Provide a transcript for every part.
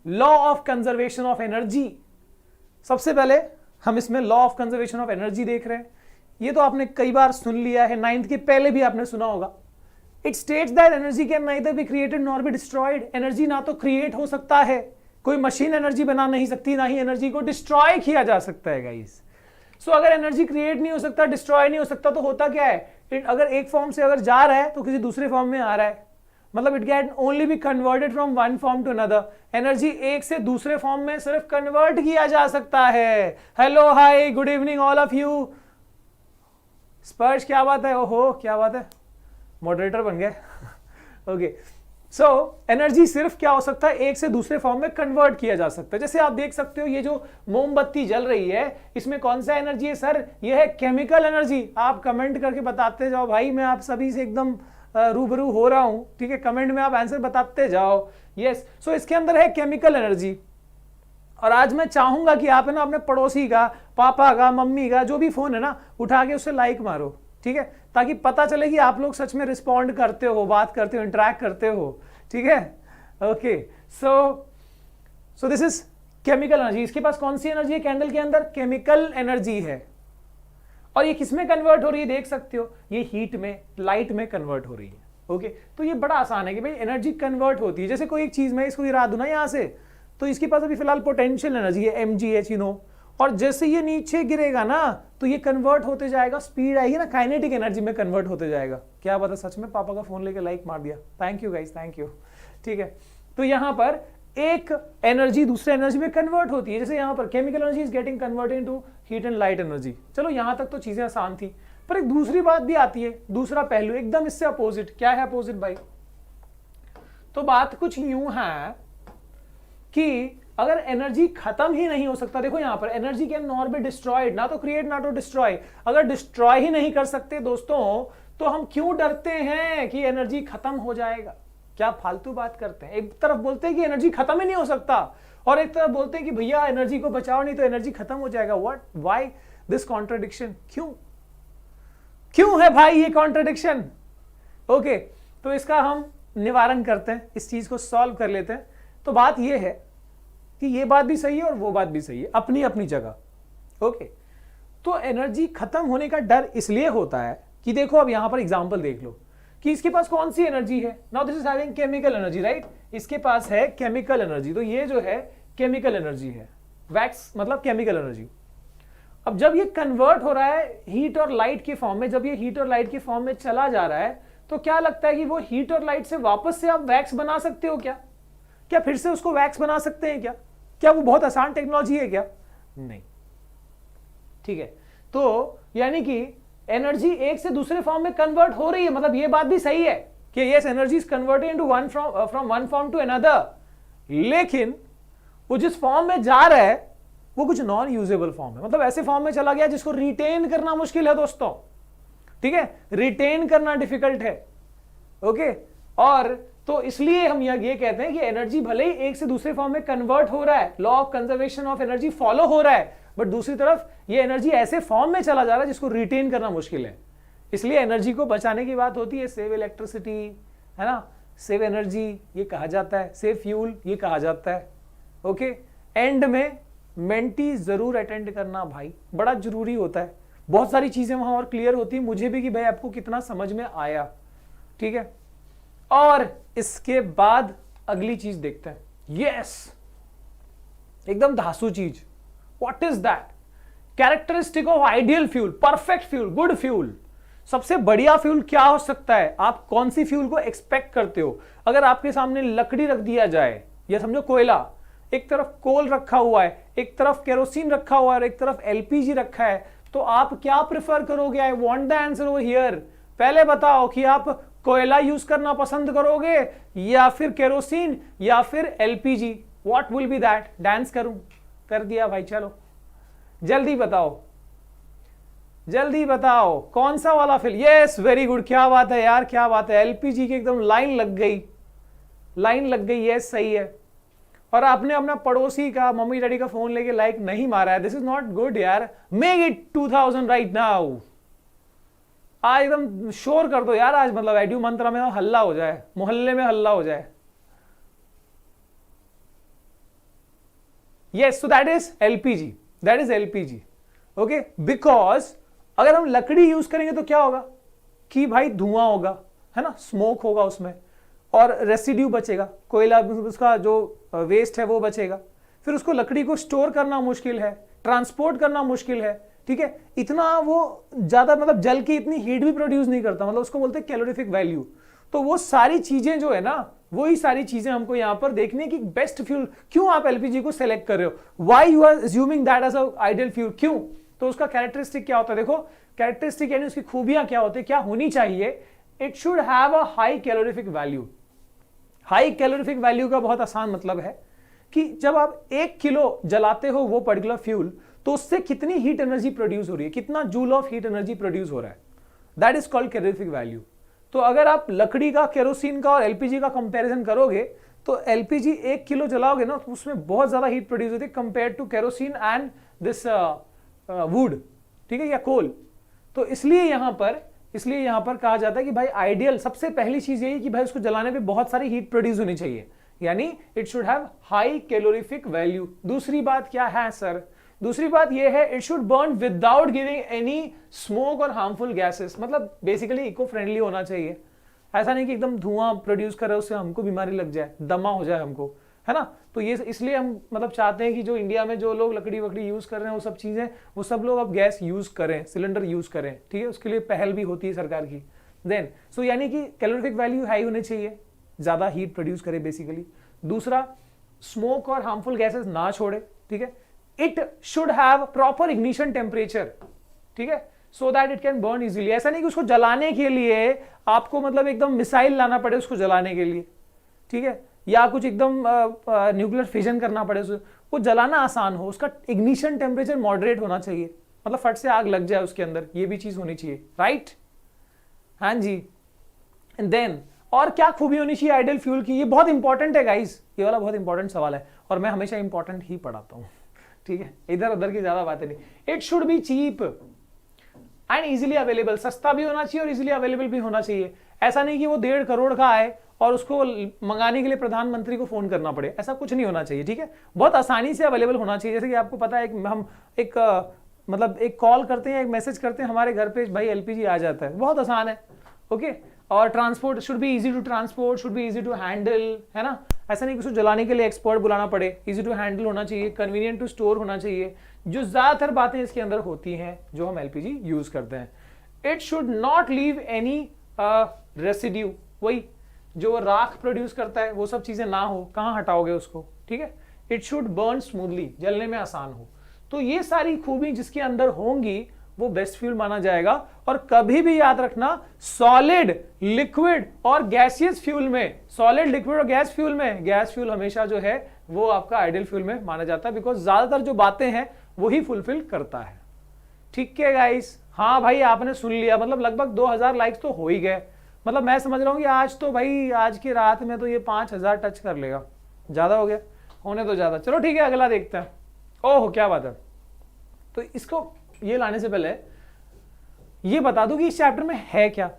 Law of conservation of energy. सबसे पहले हम इसमें law of conservation of energy देख रहे हैं। ये तो आपने कई बार सुन लिया है, 9th के पहले भी आपने सुना होगा। It states that energy can neither be created nor be destroyed. Energy ना तो क्रिएट हो सकता है, कोई मशीन एनर्जी बना नहीं सकती, ना ही एनर्जी को डिस्ट्रॉय किया जा सकता है गाइस। सो अगर एनर्जी क्रिएट नहीं हो सकता, डिस्ट्रॉय नहीं हो सकता, तो होता क्या है, अगर एक फॉर्म से अगर जा रहा है तो किसी दूसरे फॉर्म में आ रहा है, मतलब it can only be converted from one form to another. Energy एक से दूसरे फॉर्म में सिर्फ कन्वर्ट किया जा सकता है। Hello hi good evening all of you. स्पर्श क्या बात है, ओहो क्या बात है, मॉडरेटर बन गए। ओके, सो एनर्जी सिर्फ क्या हो सकता है, एक से दूसरे फॉर्म में कन्वर्ट किया जा सकता है। जैसे आप देख सकते हो ये जो मोमबत्ती जल रही है, इसमें कौन सा एनर्जी है सर, ये है केमिकल एनर्जी। आप कमेंट करके बताते जाओ भाई, मैं आप सभी से एकदम रूबरू हो रहा हूं, ठीक है, कमेंट में आप आंसर बताते जाओ। यस, सो इसके अंदर है केमिकल एनर्जी। और आज मैं चाहूंगा कि आप है ना अपने पड़ोसी का, पापा का, मम्मी का जो भी फोन है ना, उठा के उससे लाइक मारो, ठीक है, ताकि पता चले कि आप लोग सच में रिस्पॉन्ड करते हो, बात करते हो, इंटरेक्ट करते हो, ठीक है। Okay, so this is chemical energy. इसके पास कौन सी एनर्जी है, कैंडल के अंदर केमिकल एनर्जी है। और ये किसमें कन्वर्ट हो रही है, देख सकते हो, ये हीट में, लाइट में कन्वर्ट हो रही है। ओके, तो ये बड़ा आसान है कि भाई एनर्जी कन्वर्ट होती है। जैसे कोई एक चीज में इसको गिरा दूं ना यहां से, तो इसके पास अभी फिलहाल पोटेंशियल एनर्जी है mgh, यू नो, और जैसे ये नीचे गिरेगा ना तो ये कन्वर्ट होते जाएगा, स्पीड आएगी ना, काइनेटिक एनर्जी में कन्वर्ट होते जाएगा। क्या पता सच में, पापा का फोन लेके लाइक मार दिया, thank you guys, thank you, ठीक है। तो यहां पर एक एनर्जी दूसरे एनर्जी में कन्वर्ट होती है। जैसे यहां पर chemical energy is getting converted into heat and light energy. चलो यहां तक तो चीजें आसान थी, पर एक दूसरी बात भी आती है, दूसरा पहलू एकदम इससे अपोजिट। क्या है अपोजिट भाई, तो बात कुछ यूं है कि अगर एनर्जी खत्म ही नहीं हो सकता, देखो यहां पर energy can not be destroyed, ना तो क्रिएट ना तो डिस्ट्रॉय। अगर डिस्ट्रॉय ही नहीं कर सकते दोस्तों, तो हम क्यों डरते हैं कि एनर्जी खत्म हो जाएगा। क्या फालतू बात करते हैं, एक तरफ बोलते हैं कि एनर्जी खत्म ही नहीं हो सकता, और एक तरफ बोलते हैं कि भैया एनर्जी को बचाओ नहीं तो एनर्जी खत्म हो जाएगा। व्हाट, व्हाई दिस कॉन्ट्रडिक्शन, क्यों है भाई ये कॉन्ट्रडिक्शन। ओके, तो इसका हम निवारण करते हैं, इस चीज को सॉल्व कर लेते हैं। तो बात यह है कि ये बात भी सही है और वो बात भी सही है, अपनी अपनी जगह। ओके, तो एनर्जी खत्म होने का डर इसलिए होता है कि देखो अब यहां पर एग्जांपल देख लो कि इसके पास कौन सी एनर्जी है। Now this is having chemical energy, right, इसके पास है केमिकल एनर्जी। तो ये जो है केमिकल एनर्जी है, वैक्स मतलब केमिकल एनर्जी। अब जब ये कन्वर्ट हो रहा है हीट और लाइट के फॉर्म में, जब ये हीट और लाइट के फॉर्म में चला जा रहा है, तो क्या लगता है कि वो हीट और लाइट से वापस से आप वैक्स बना सकते हो क्या? क्या फिर से उसको वैक्स बना सकते हैं क्या? क्या वो बहुत आसान टेक्नोलॉजी है क्या? नहीं, ठीक है। तो यानी कि एनर्जी एक से दूसरे फॉर्म में कन्वर्ट हो रही है, मतलब ये बात भी सही है कि yes energy is converted into one from one form to another, लेकिन वो जिस फॉर्म में जा रहा है वो कुछ नॉन यूजेबल फॉर्म है, मतलब ऐसे फॉर्म में चला गया जिसको रिटेन करना मुश्किल है दोस्तों, ठीक है, रिटेन करना डिफिकल्ट है। ओके, और तो इसलिए हम ये कहते हैं कि एनर्जी भले ही एक से दूसरे फॉर्म में कन्वर्ट हो रहा है, law of conservation of energy follow हो रहा है, बट दूसरी तरफ ये एनर्जी ऐसे फॉर्म में चला जा रहा है जिसको रिटेन करना मुश्किल है। इसलिए एनर्जी को बचाने की बात होती है, सेव इलेक्ट्रिसिटी, है ना, सेव एनर्जी ये कहा जाता है, सेव फ्यूल ये कहा जाता है। ओके, एंड में मेंटी जरूर अटेंड करना भाई, बड़ा जरूरी होता है। बहुत सारी चीजें वहां और क्लियर होती है मुझे भी कि भाई आपको कितना समझ में आया, ठीक है। और इसके बाद अगली चीज देखते हैं, यस एकदम धांसू चीज, what is that, characteristic of ideal fuel, perfect fuel, good fuel. सबसे बढ़िया फ्यूल क्या हो सकता है, आप कौन सी फ्यूल को एक्सपेक्ट करते हो? अगर आपके सामने लकड़ी रख दिया जाए, या समझो कोयला, एक तरफ कोल रखा हुआ है, एक तरफ केरोसिन रखा हुआ है और एक तरफ एलपीजी रखा है, तो आप क्या प्रेफर करोगे? I want the answer over here. पहले बताओ कि आप कोयला यूज करना पसंद करोगे या फिर केरोसिन या फिर LPG? What will be that? Dance करूं? कर दिया भाई, चलो जल्दी बताओ, जल्दी बताओ कौन सा वाला फिल? यस, वेरी गुड, क्या बात है यार, क्या बात है, एलपीजी की एकदम लाइन लग गई, लाइन लग गई, यस सही है। और आपने अपना पड़ोसी का, मम्मी डैडी का फोन लेके लाइक नहीं मारा है, दिस इज नॉट गुड यार। Make it 2000 right now. आज एकदम शोर कर दो यार, आज मतलब एड्यू मंत्रा में हल्ला हो जाए, मोहल्ले में हल्ला हो जाए। Yes, so that is LPG, that is LPG. Okay, because अगर हम लकड़ी यूज करेंगे तो क्या होगा कि भाई धुआं होगा, है ना, स्मोक होगा उसमें, और रेसिड्यू बचेगा, कोयला, उसका जो वेस्ट है वो बचेगा, फिर उसको लकड़ी को स्टोर करना मुश्किल है, ट्रांसपोर्ट करना मुश्किल है, ठीक है, इतना वो ज्यादा मतलब जल की इतनी हीट भी प्रोड्यूस नहीं करता, मतलब उसको बोलते हैं कैलोरीफिक वैल्यू। तो वो सारी चीजें जो है ना, वही सारी चीजें हमको यहां पर देखने की बेस्ट फ्यूल। क्यों आप एलपीजी को सेलेक्ट कर रहे हो, why you are assuming that as a ideal fuel, क्यों? तो उसका कैरेक्टरिस्टिक क्या होता है, देखो कैरेक्टरिस्टिक यानी उसकी खूबियां क्या होती है, क्या होनी चाहिए, it should have a high calorific value. High calorific value का बहुत आसान मतलब है कि जब आप 1 किलो जलाते हो वो पर्टिकुलर फ्यूल, तो उससे कितनी हीट एनर्जी प्रोड्यूस हो रही है, कितना joule of heat energy produce हो रहा है, that is called calorific value. तो अगर आप लकड़ी का, केरोसिन का और एलपीजी का कंपैरिजन करोगे तो एलपीजी 1 किलो जलाओगे ना तो उसमें बहुत ज्यादा हीट प्रोड्यूस होती है compare to kerosene and this wood, ठीक है, या कोल। तो इसलिए यहां पर कहा जाता है कि भाई आइडियल सबसे पहली चीज यही कि भाई उसको जलाने पे बहुत सारी हीट प्रोड्यूस होनी चाहिए, यानी it should have high calorific value. दूसरी बात क्या है सर, दूसरी बात यह है it should burn without giving any smoke और हार्मफुल गैसेस, मतलब बेसिकली इको फ्रेंडली होना चाहिए। ऐसा नहीं कि एकदम धुआं प्रोड्यूस कर रहे उससे हमको बीमारी लग जाए, दमा हो जाए हमको, है ना। तो ये इसलिए हम मतलब चाहते हैं कि जो इंडिया में जो लोग लकड़ी वकड़ी यूज कर रहे हैं वो सब चीजें, वो सब लोग अब गैस यूज करें, सिलेंडर यूज करें, ठीक है, उसके लिए पहल भी होती है सरकार की। देन सो यानी कि कैलोरीफिक वैल्यू हाई होनी चाहिए, ज्यादा हीट प्रोड्यूस करे बेसिकली। दूसरा, स्मोक और हार्मफुल गैसेस ना छोड़े, ठीक है। It should have proper ignition temperature, ठीक है, so that it can burn easily. ऐसा नहीं कि उसको जलाने के लिए आपको मतलब एकदम मिसाइल लाना पड़े उसको जलाने के लिए, ठीक है, या कुछ एकदम न्यूक्लियर फिजन करना पड़े, वो जलाना आसान हो, उसका इग्निशन टेम्परेचर मॉडरेट होना चाहिए, मतलब फट से आग लग जाए उसके अंदर, ये भी चीज होनी चाहिए, राइट। हाँ जी। एंड देन और क्या खूबी होनी चाहिए आइडियल फ्यूल की, ये बहुत इंपॉर्टेंट है गाइस, ये वाला बहुत इंपॉर्टेंट सवाल है और मैं हमेशा इंपॉर्टेंट ही पढ़ाता हूं, ठीक है, इधर उधर की ज्यादा बातें नहीं। It should be cheap and easily available, सस्ता भी होना चाहिए और इजीली अवेलेबल भी होना चाहिए। ऐसा नहीं कि वो 1.5 करोड़ का आए और उसको मंगाने के लिए प्रधानमंत्री को फोन करना पड़े, ऐसा कुछ नहीं होना चाहिए, ठीक है, बहुत आसानी से अवेलेबल होना चाहिए। जैसे कि आपको पता है हम एक मतलब एक कॉल करते हैं, एक मैसेज करते हैं, हमारे घर पे भाई एलपीजी आ जाता है, बहुत आसान है, ओके। और transport should be easy to transport, should be easy to handle, है ना, ऐसा नहीं कि उसको जलाने के लिए एक्सपर्ट बुलाना पड़े, इजी टू हैंडल होना चाहिए, कन्वीनियंट टू स्टोर होना चाहिए, जो ज्यादातर बातें इसके अंदर होती हैं जो हम एलपीजी यूज करते हैं। It should not leave any residue, वही जो राख प्रोड्यूस करता है वो सब चीजें ना हो, कहां हटाओगे उसको, ठीक है। इट शुड बर्न स्मूथली, जलने में आसान हो। तो ये सारी खूबी जिसके अंदर होंगी वो बेस्ट फ्यूल माना जाएगा। और कभी भी याद रखना, सॉलिड, लिक्विड और गैसियस फ्यूल में, सॉलिड, लिक्विड और गैस फ्यूल में गैस फ्यूल हमेशा जो है वो आपका आइडियल फ्यूल में माना जाता है, बिकॉज ज्यादातर जो बातें हैं वही फुलफिल करता है, ठीक है गाइस। हाँ भाई आपने सुन लिया, मतलब लगभग 2000 लाइक्स तो हो ही गए, मतलब मैं समझ रहा हूं कि आज तो भाई आज की रात में तो ये 5000 टच कर लेगा, ज्यादा हो गया, होने तो ज्यादा। चलो ठीक है, अगला देखते हैं। ओह क्या बात है। तो इसको ये लाने से पहले ये बता दूं कि इस चैप्टर में है क्या,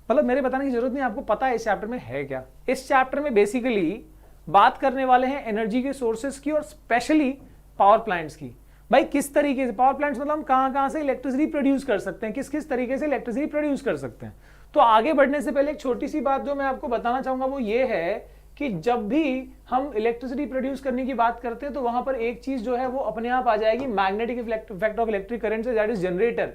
मतलब मेरे बताने की जरूरत नहीं, आपको पता है इस चैप्टर में है क्या। इस चैप्टर में बेसिकली बात करने वाले हैं एनर्जी के सोर्सेस की और स्पेशली पावर प्लांट्स की। भाई किस तरीके से पावर प्लांट्स, मतलब हम कहां से इलेक्ट्रिसिटी प्रोड्यूस कर सकते हैं, किस किस तरीके से इलेक्ट्रिसिटी प्रोड्यूस कर सकते हैं। तो आगे बढ़ने से पहले एक छोटी सी बात जो मैं आपको बताना चाहूंगा वो ये है कि जब भी हम इलेक्ट्रिसिटी प्रोड्यूस करने की बात करते हैं तो वहां पर एक चीज जो है वो अपने आप आ जाएगी, magnetic effect of electric current से, दैट इज जनरेटर।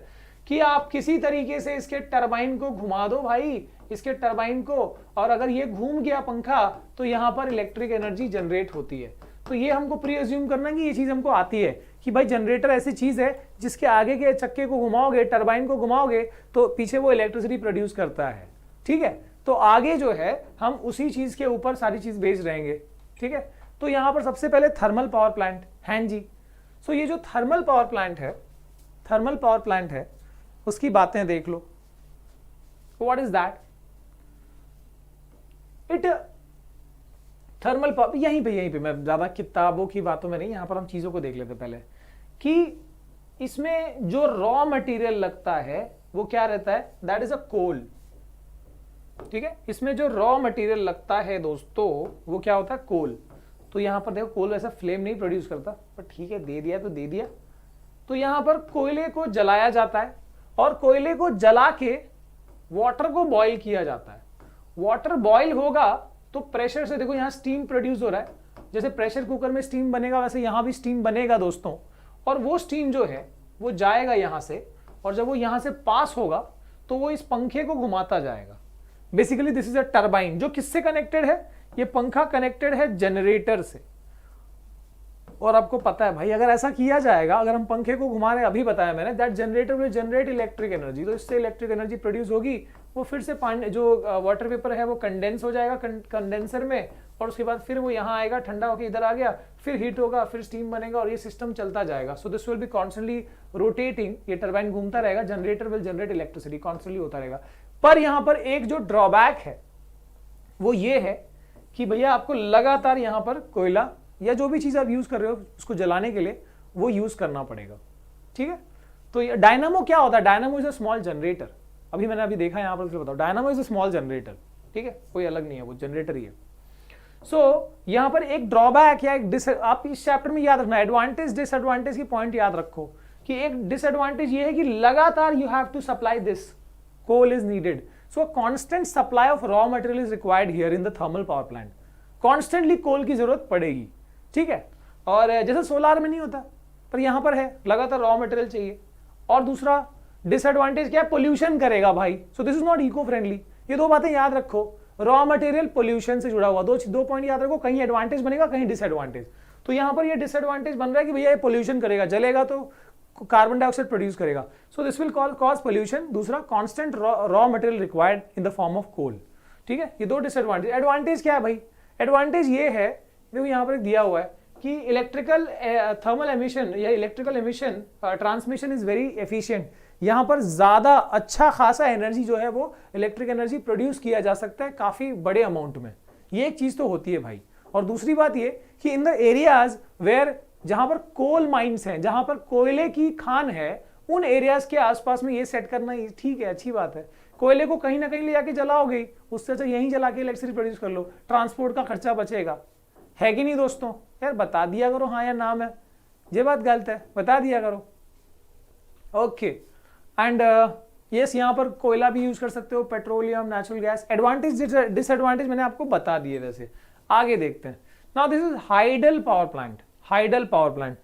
कि आप किसी तरीके से इसके टरबाइन को घुमा दो भाई, इसके टरबाइन को, और अगर ये घूम गया पंखा तो यहां पर इलेक्ट्रिक एनर्जी जनरेट होती है। तो ये हमको प्री अज्यूम करना कि ये चीज हमको आती है कि भाई जनरेटर ऐसी चीज है जिसके आगे के चक्के को घुमाओगे, टरबाइन को घुमाओगे तो पीछे वो इलेक्ट्रिसिटी प्रोड्यूस करता है, ठीक है। तो आगे जो है हम उसी चीज के ऊपर सारी चीज भेज रहेंगे, ठीक है। तो यहां पर सबसे पहले थर्मल पावर प्लांट हैं जी। सो ये जो थर्मल पावर प्लांट है उसकी बातें देख लो। What is that? It thermal power, यहीं पे मैं ज्यादा किताबों की बातों में नहीं, यहां पर हम चीजों को देख लेते पहले कि इसमें जो रॉ मटेरियल लगता है वो क्या रहता है, दैट इज अ कोल, ठीक है। इसमें जो रॉ मटेरियल लगता है दोस्तों वो क्या होता है, कोल। तो यहाँ पर देखो कोल ऐसा फ्लेम नहीं प्रोड्यूस करता, पर ठीक है दे दिया तो दे दिया। तो यहाँ पर कोयले को जलाया जाता है और कोयले को जला के वाटर को बॉईल किया जाता है। वाटर बॉईल होगा तो प्रेशर से देखो यहाँ स्टीम प्रोड्यूस हो रहा है, जैसे प्रेशर कुकर में स्टीम बनेगा वैसे यहाँ भी स्टीम बनेगा दोस्तों। और वो स्टीम जो है वो जाएगा यहाँ से, और जब वो यहाँ से पास होगा तो वो इस पंखे को घुमाता जाएगा। Basically this is a turbine जो किससे कनेक्टेड है, ये पंखा कनेक्टेड है जनरेटर से। और आपको पता है भाई अगर ऐसा किया जाएगा, अगर हम पंखे को घुमा रहे, अभी बताया मैंने, that generator will generate electric energy, तो इससे इलेक्ट्रिक एनर्जी प्रोड्यूस होगी। वो फिर से पानी जो वाटर वेपर है वो कंडेंस हो जाएगा कंडेंसर में, और उसके बाद फिर वो यहाँ आएगा, ठंडा होकर इधर आ गया, फिर हीट होगा, फिर स्टीम बनेगा, और ये सिस्टम चलता जाएगा। सो this will be constantly rotating, ये टरबाइन घूमता रहेगा, generator will generate electricity, constantly होता रहेगा। पर यहाँ पर एक जो ड्रॉबैक है वो ये है कि भैया आपको लगातार यहाँ पर कोयला या जो भी चीज आप यूज कर रहे हो उसको जलाने के लिए वो यूज करना पड़ेगा, ठीक है। तो ये डायनामो क्या होता है, dynamo is a small generator. अभी मैंने देखा यहाँ पर, बताओ, dynamo is a small generator, ठीक है, कोई अलग नहीं है, वो जनरेटर ही है। सो यहाँ पर एक ड्रॉबैक या एक आप इस चैप्टर में याद रखना, एडवांटेज डिसएडवांटेज की पॉइंट याद रखो कि एक डिसएडवांटेज ये है कि लगातार you have to supply this, coal is needed, so constant supply of raw material is required here in the thermal power plant. Constantly coal की जरूरत पड़ेगी, ठीक है। और जैसे सोलार में नहीं होता, पर यहां पर है, लगातार रॉ मटेरियल चाहिए। और दूसरा डिसएडवांटेज क्या है, पोल्यूशन करेगा भाई, so this is not eco friendly. ये दो बातें याद रखो, रॉ मटेरियल पोल्यूशन से जुड़ा हुआ, दो पॉइंट याद रखो, कहीं एडवांटेज बनेगा कहीं डिसएडवांटेज। तो यहां पर ये डिसएडवांटेज बन रहा है कि भैया ये पोल्यूशन करेगा, जलेगा तो कार्बन डाइऑक्साइड प्रोड्यूस करेगा, so this will cause pollution. दूसरा constant raw material required in the form of coal, ठीक है। ये दो डिसएडवांटेज। एडवांटेज क्या है भाई, एडवांटेज ये है, देखो यहाँ पर दिया हुआ है कि इलेक्ट्रिकल थर्मल एमिशन या electrical emission transmission is very efficient. यहाँ पर ज्यादा अच्छा खासा एनर्जी जो है वो इलेक्ट्रिक एनर्जी प्रोड्यूस किया जा सकता है काफी बड़े अमाउंट में, ये एक चीज तो होती है भाई। और दूसरी बात ये कि इन द एरियाज वेयर, जहां पर कोल माइंस हैं, जहां पर कोयले की खान है, उन एरियाज के आसपास में ये सेट करना ठीक है, अच्छी बात है। कोयले को कहीं ना कहीं ले जाके जलाओगे, उससे अच्छा यहीं जला के इलेक्ट्रिसिटी प्रोड्यूस कर लो, ट्रांसपोर्ट का खर्चा बचेगा, है कि नहीं दोस्तों। यार बता दिया करो हाँ या नाम है, ये बात गलत है, बता दिया करो। ओके, एंड यस, यहाँ पर कोयला भी यूज कर सकते हो, petroleum, natural gas. Advantage disadvantage मैंने आपको बता दिए। वैसे आगे देखते हैं। Now this is hydel power plant, hydel power plant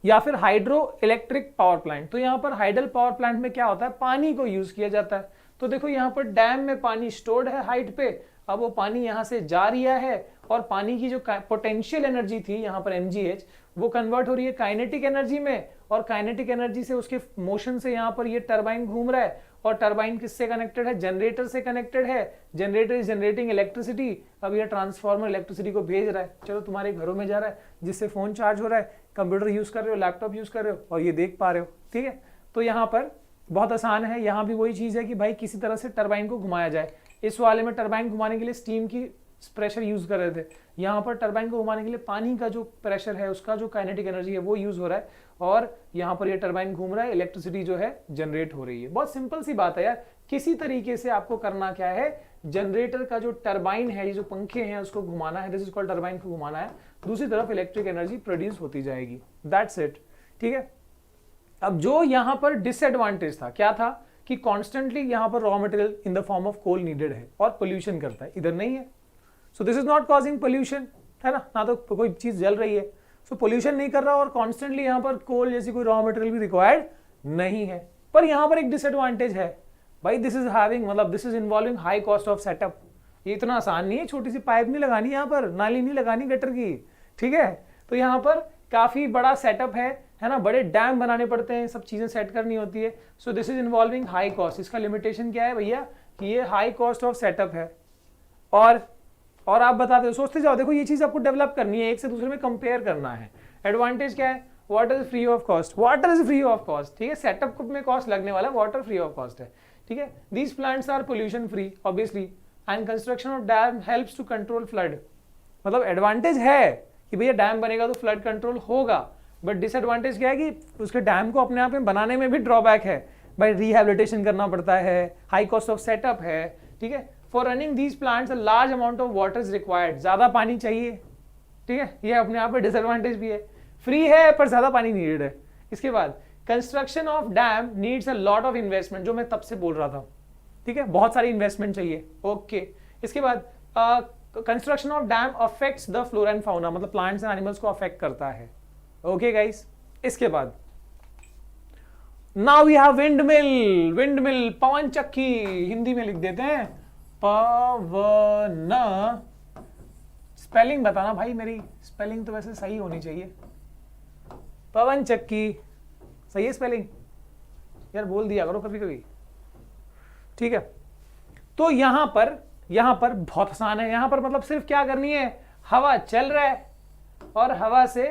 या फिर हाइड्रो इलेक्ट्रिक पावर प्लांट। तो यहाँ पर हाइडल पावर प्लांट में क्या होता है, पानी को यूज किया जाता है। तो देखो यहाँ पर डैम में पानी स्टोर्ड है हाइट पे, अब वो पानी यहाँ से जा रहा है, और पानी की जो पोटेंशियल एनर्जी थी यहाँ पर mgh, वो कन्वर्ट हो रही है काइनेटिक एनर्जी में, और काइनेटिक एनर्जी से उसके मोशन से यहाँ पर ये टरबाइन घूम रहा है, और टरबाइन किससे कनेक्टेड है, जनरेटर से कनेक्टेड है। जनरेटर इज जनरेटिंग इलेक्ट्रिसिटी, अब ये ट्रांसफार्मर इलेक्ट्रिसिटी को भेज रहा है, चलो तुम्हारे घरों में जा रहा है, जिससे फोन चार्ज हो रहा है, कंप्यूटर यूज कर रहे हो, लैपटॉप यूज कर रहे हो, और ये देख पा रहे हो, ठीक है। तो यहाँ पर बहुत आसान है, यहाँ भी वही चीज है कि भाई किसी तरह से टरबाइन को घुमाया जाए। इस वाले में टरबाइन घुमाने के लिए स्टीम की प्रेशर यूज कर रहे थे, यहाँ पर टरबाइन को घुमाने के लिए पानी का जो प्रेशर है, उसका जो काइनेटिक एनर्जी है वो यूज हो रहा है, और यहाँ पर ये टरबाइन घूम रहा है, इलेक्ट्रिसिटी जो है जनरेट हो रही है। बहुत सिंपल सी बात है यार, किसी तरीके से आपको करना क्या है, जनरेटर का जो टरबाइन है, ये जो पंखे हैं उसको घुमाना है, दिस इज कॉल्ड टरबाइन को घुमाना है, दूसरी तरफ इलेक्ट्रिक एनर्जी प्रोड्यूस होती जाएगी, दैट्स इट, ठीक है। अब जो यहाँ पर डिसएडवांटेज था, क्या था कि कॉन्स्टेंटली यहाँ पर raw material in the form of coal needed है और पोल्यूशन करता है, इधर नहीं है। So this is not causing pollution, है ना तो कोई चीज जल रही है, सो पोल्यूशन नहीं कर रहा, और कॉन्स्टेंटली यहाँ पर कोल जैसी कोई रॉ मटेरियल भी रिक्वायर्ड नहीं है। पर यहाँ पर एक डिसएडवांटेज है भाई, दिस इज हैविंग, मतलब this is involving high cost of setup. ये इतना आसान नहीं है, छोटी सी पाइप नहीं लगानी, यहाँ पर नाली नहीं लगानी गटर की, ठीक है। तो यहाँ पर काफी बड़ा सेटअप है ना, बड़े डैम बनाने पड़ते हैं, सब चीजें सेट करनी होती है। So this is involving high cost. इसका लिमिटेशन क्या है भैया कि ये हाई कॉस्ट ऑफ सेटअप है। और आप बताते हो, सोचते जाओ, देखो ये चीज आपको डेवलप करनी है, एक से दूसरे में कंपेयर करना है। एडवांटेज क्या है, water is free of cost, water is free of cost, ठीक है। सेटअप में कॉस्ट लगने वाला, वाटर फ्री ऑफ कॉस्ट है, ठीक है। These plants are pollution free obviously, and construction of dam helps to control flood. मतलब एडवांटेज है कि भैया डैम बनेगा तो फ्लड कंट्रोल होगा, बट डिसएडवांटेज क्या है कि उसके डैम को अपने आप में बनाने में भी ड्रॉबैक है भाई, रिहैबिलिटेशन करना पड़ता है, हाई कॉस्ट ऑफ सेटअप है, ठीक है। For running these plants a large amount of water is required, ज्यादा पानी चाहिए, ठीक है, ये अपने आप में डिसएडवांटेज भी है, फ्री है पर ज्यादा पानी नीडेड है। इसके बाद construction of dam needs a lot of investment, जो मैं तब से बोल रहा था, ठीक है, बहुत सारी इन्वेस्टमेंट चाहिए। ओके, इसके बाद construction of dam affects the flora and fauna, मतलब प्लांट्स एंड एनिमल्स को अफेक्ट करता है। ओके गाइस, इसके बाद now we have wind mill, wind mill पवन चक्की, हिंदी में लिख देते हैं पवन, स्पेलिंग बताना भाई, मेरी स्पेलिंग तो वैसे सही होनी चाहिए, पवन चक्की सही है स्पेलिंग यार, बोल दिया करो कभी कभी, ठीक है। तो यहां पर बहुत आसान है, यहां पर मतलब सिर्फ क्या करनी है, हवा चल रहा है और हवा से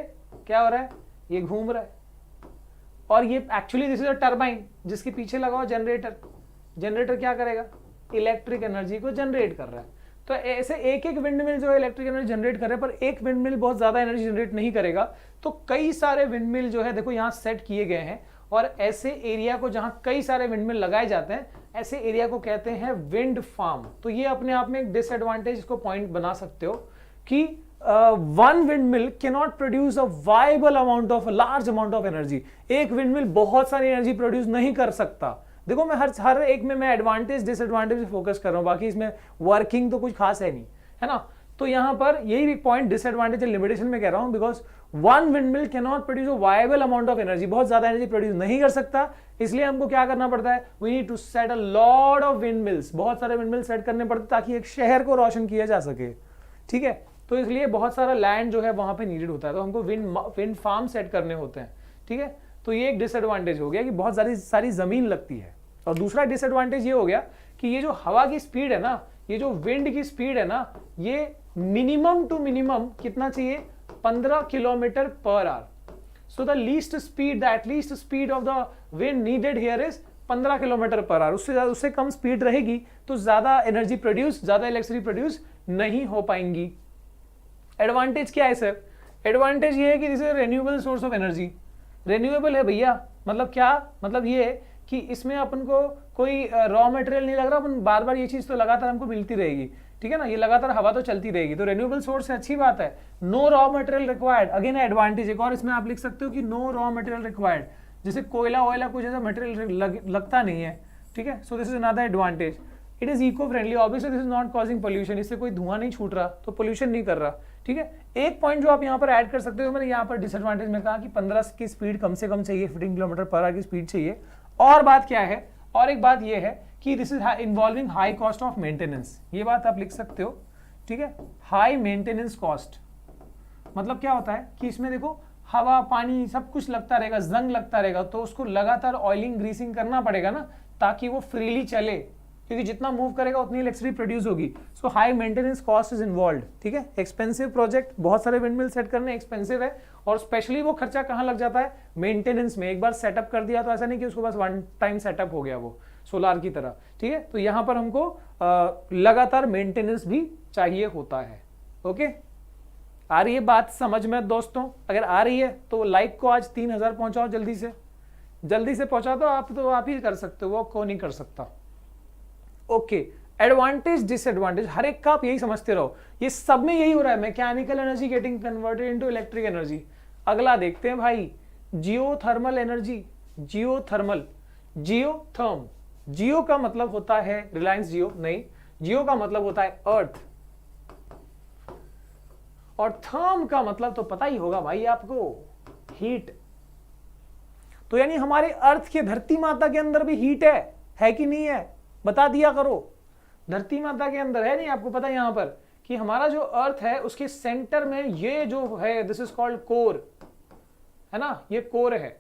क्या हो रहा है, ये घूम रहा है, और ये actually this is a turbine जिसके पीछे लगा हुआ जनरेटर, जनरेटर क्या करेगा, इलेक्ट्रिक एनर्जी को जनरेट कर रहा है। तो ऐसे एक एक विंड मिल जो है इलेक्ट्रिक एनर्जी जनरेट कर रहे हैं, पर एक विंड मिल बहुत ज्यादा एनर्जी जनरेट नहीं करेगा, तो कई सारे विंड मिल जो है देखो यहां सेट किए गए हैं, और ऐसे एरिया को जहां कई सारे विंड मिल लगाए जाते हैं, ऐसे एरिया को कहते हैं विंड फार्म। तो ये अपने आप में एक डिसएडवांटेज को पॉइंट बना सकते हो कि one wind mill can not produce a viable amount of large amount of energy, एक विंड मिल बहुत सारी एनर्जी प्रोड्यूस नहीं कर सकता। देखो मैं हर एक में मैं एडवांटेज डिसएडवांटेज फोकस कर रहा हूं, बाकी इसमें वर्किंग तो कुछ खास है नहीं, है ना। तो यहां पर यही भी पॉइंट डिसएडवांटेज लिमिटेशन में कह रहा हूं, because one wind mill can not produce a viable amount of energy, बहुत ज्यादा एनर्जी प्रोड्यूस नहीं कर सकता, इसलिए हमको क्या करना पड़ता है, we need to set a lot of windmills, बहुत सारे विंड मिल सेट करने पड़ते ताकि एक शहर को रोशन किया जा सके, ठीक है। तो इसलिए बहुत सारा लैंड जो है वहां पे नीडेड होता है, तो हमको विंड फार्म सेट करने होते हैं, ठीक है। तो ये एक डिसएडवांटेज हो गया कि बहुत सारी जमीन लगती है। और दूसरा डिसएडवांटेज ये हो गया कि ये जो हवा की स्पीड है ना, ये जो विंड की स्पीड है ना, ये मिनिमम टू मिनिमम कितना चाहिए, 15 kilometre per hour. So the least speed, the at least speed of the wind needed here is 15 kilometre per hour. उससे कम स्पीड रहेगी तो ज्यादा एनर्जी प्रोड्यूस, ज्यादा इलेक्ट्रिसिटी प्रोड्यूस नहीं हो पाएंगी। एडवांटेज क्या है सर, एडवांटेज ये है कि this is renewable source of energy, renewable है भैया, मतलब क्या, मतलब ये है कि इसमें अपन को कोई रॉ मटेरियल नहीं लग रहा, अपन बार बार ये चीज तो लगातार हमको मिलती रहेगी, ठीक है ना, ये लगातार हवा तो चलती रहेगी, तो रिन्यूएबल सोर्स है, अच्छी बात है। No raw material required, again advantage, एक और इसमें आप लिख सकते हो कि नो रॉ मटेरियल रिक्वायर्ड, जैसे कोयला वोयला कुछ ऐसा मटेरियल लगता नहीं है, ठीक है। So this is another advantage. It is eco friendly, obviously this is not causing pollution, इससे कोई धुआं नहीं छूट रहा, तो पोल्यूशन नहीं कर रहा, ठीक है। एक पॉइंट जो आप यहाँ पर ऐड कर सकते हो, मैंने यहाँ पर डिसएडवांटेज में कहा कि 15 की स्पीड कम से कम चाहिए, 15 किलोमीटर पर आवर की स्पीड चाहिए। और बात क्या है, और एक बात ये है कि this is involving high cost of maintenance, ये बात आप लिख सकते हो, ठीक है। हाई मेंटेनेंस कॉस्ट मतलब क्या होता है कि इसमें देखो हवा पानी सब कुछ लगता रहेगा, जंग लगता रहेगा, तो उसको लगातार ऑयलिंग ग्रीसिंग करना पड़ेगा ना, ताकि वो फ्रीली चले, क्योंकि जितना मूव करेगा उतनी इलेक्ट्रिसिटी प्रोड्यूस होगी। So high maintenance cost is involved, ठीक है। एक्सपेंसिव प्रोजेक्ट, बहुत सारे विंडमिल सेट करने एक्सपेंसिव है, और स्पेशली वो खर्चा कहाँ लग जाता है, मेंटेनेंस में। एक बार सेटअप कर दिया तो ऐसा नहीं कि उसको बस वन टाइम सेटअप हो गया वो सोलार की तरह, ठीक है। तो यहां पर हमको लगातार मेंटेनेंस भी चाहिए होता है। ओके, आ रही है बात समझ में दोस्तों? अगर आ रही है तो लाइक को आज 3000 पहुंचाओ, जल्दी से पहुंचा दो। आप ही कर सकते हो, वो कौन नहीं कर सकता। ओके, एडवांटेज डिसएडवांटेज हर एक का आप यही समझते रहो, ये सब में यही हो रहा है, mechanical energy getting converted into electric energy. अगला देखते हैं भाई, जियोथर्मल एनर्जी, जियोथर्म। जियो का मतलब होता है रिलायंस जियो नहीं, जियो का मतलब होता है अर्थ, और थर्म का मतलब तो पता ही होगा भाई आपको, हीट। तो यानी हमारे अर्थ के धरती माता के अंदर भी हीट है कि नहीं है, बता दिया करो। धरती माता के अंदर है नहीं, आपको पता है यहां पर कि हमारा जो अर्थ है उसके सेंटर में ये जो है, दिस इज कॉल्ड कोर, है ना, ये कोर है,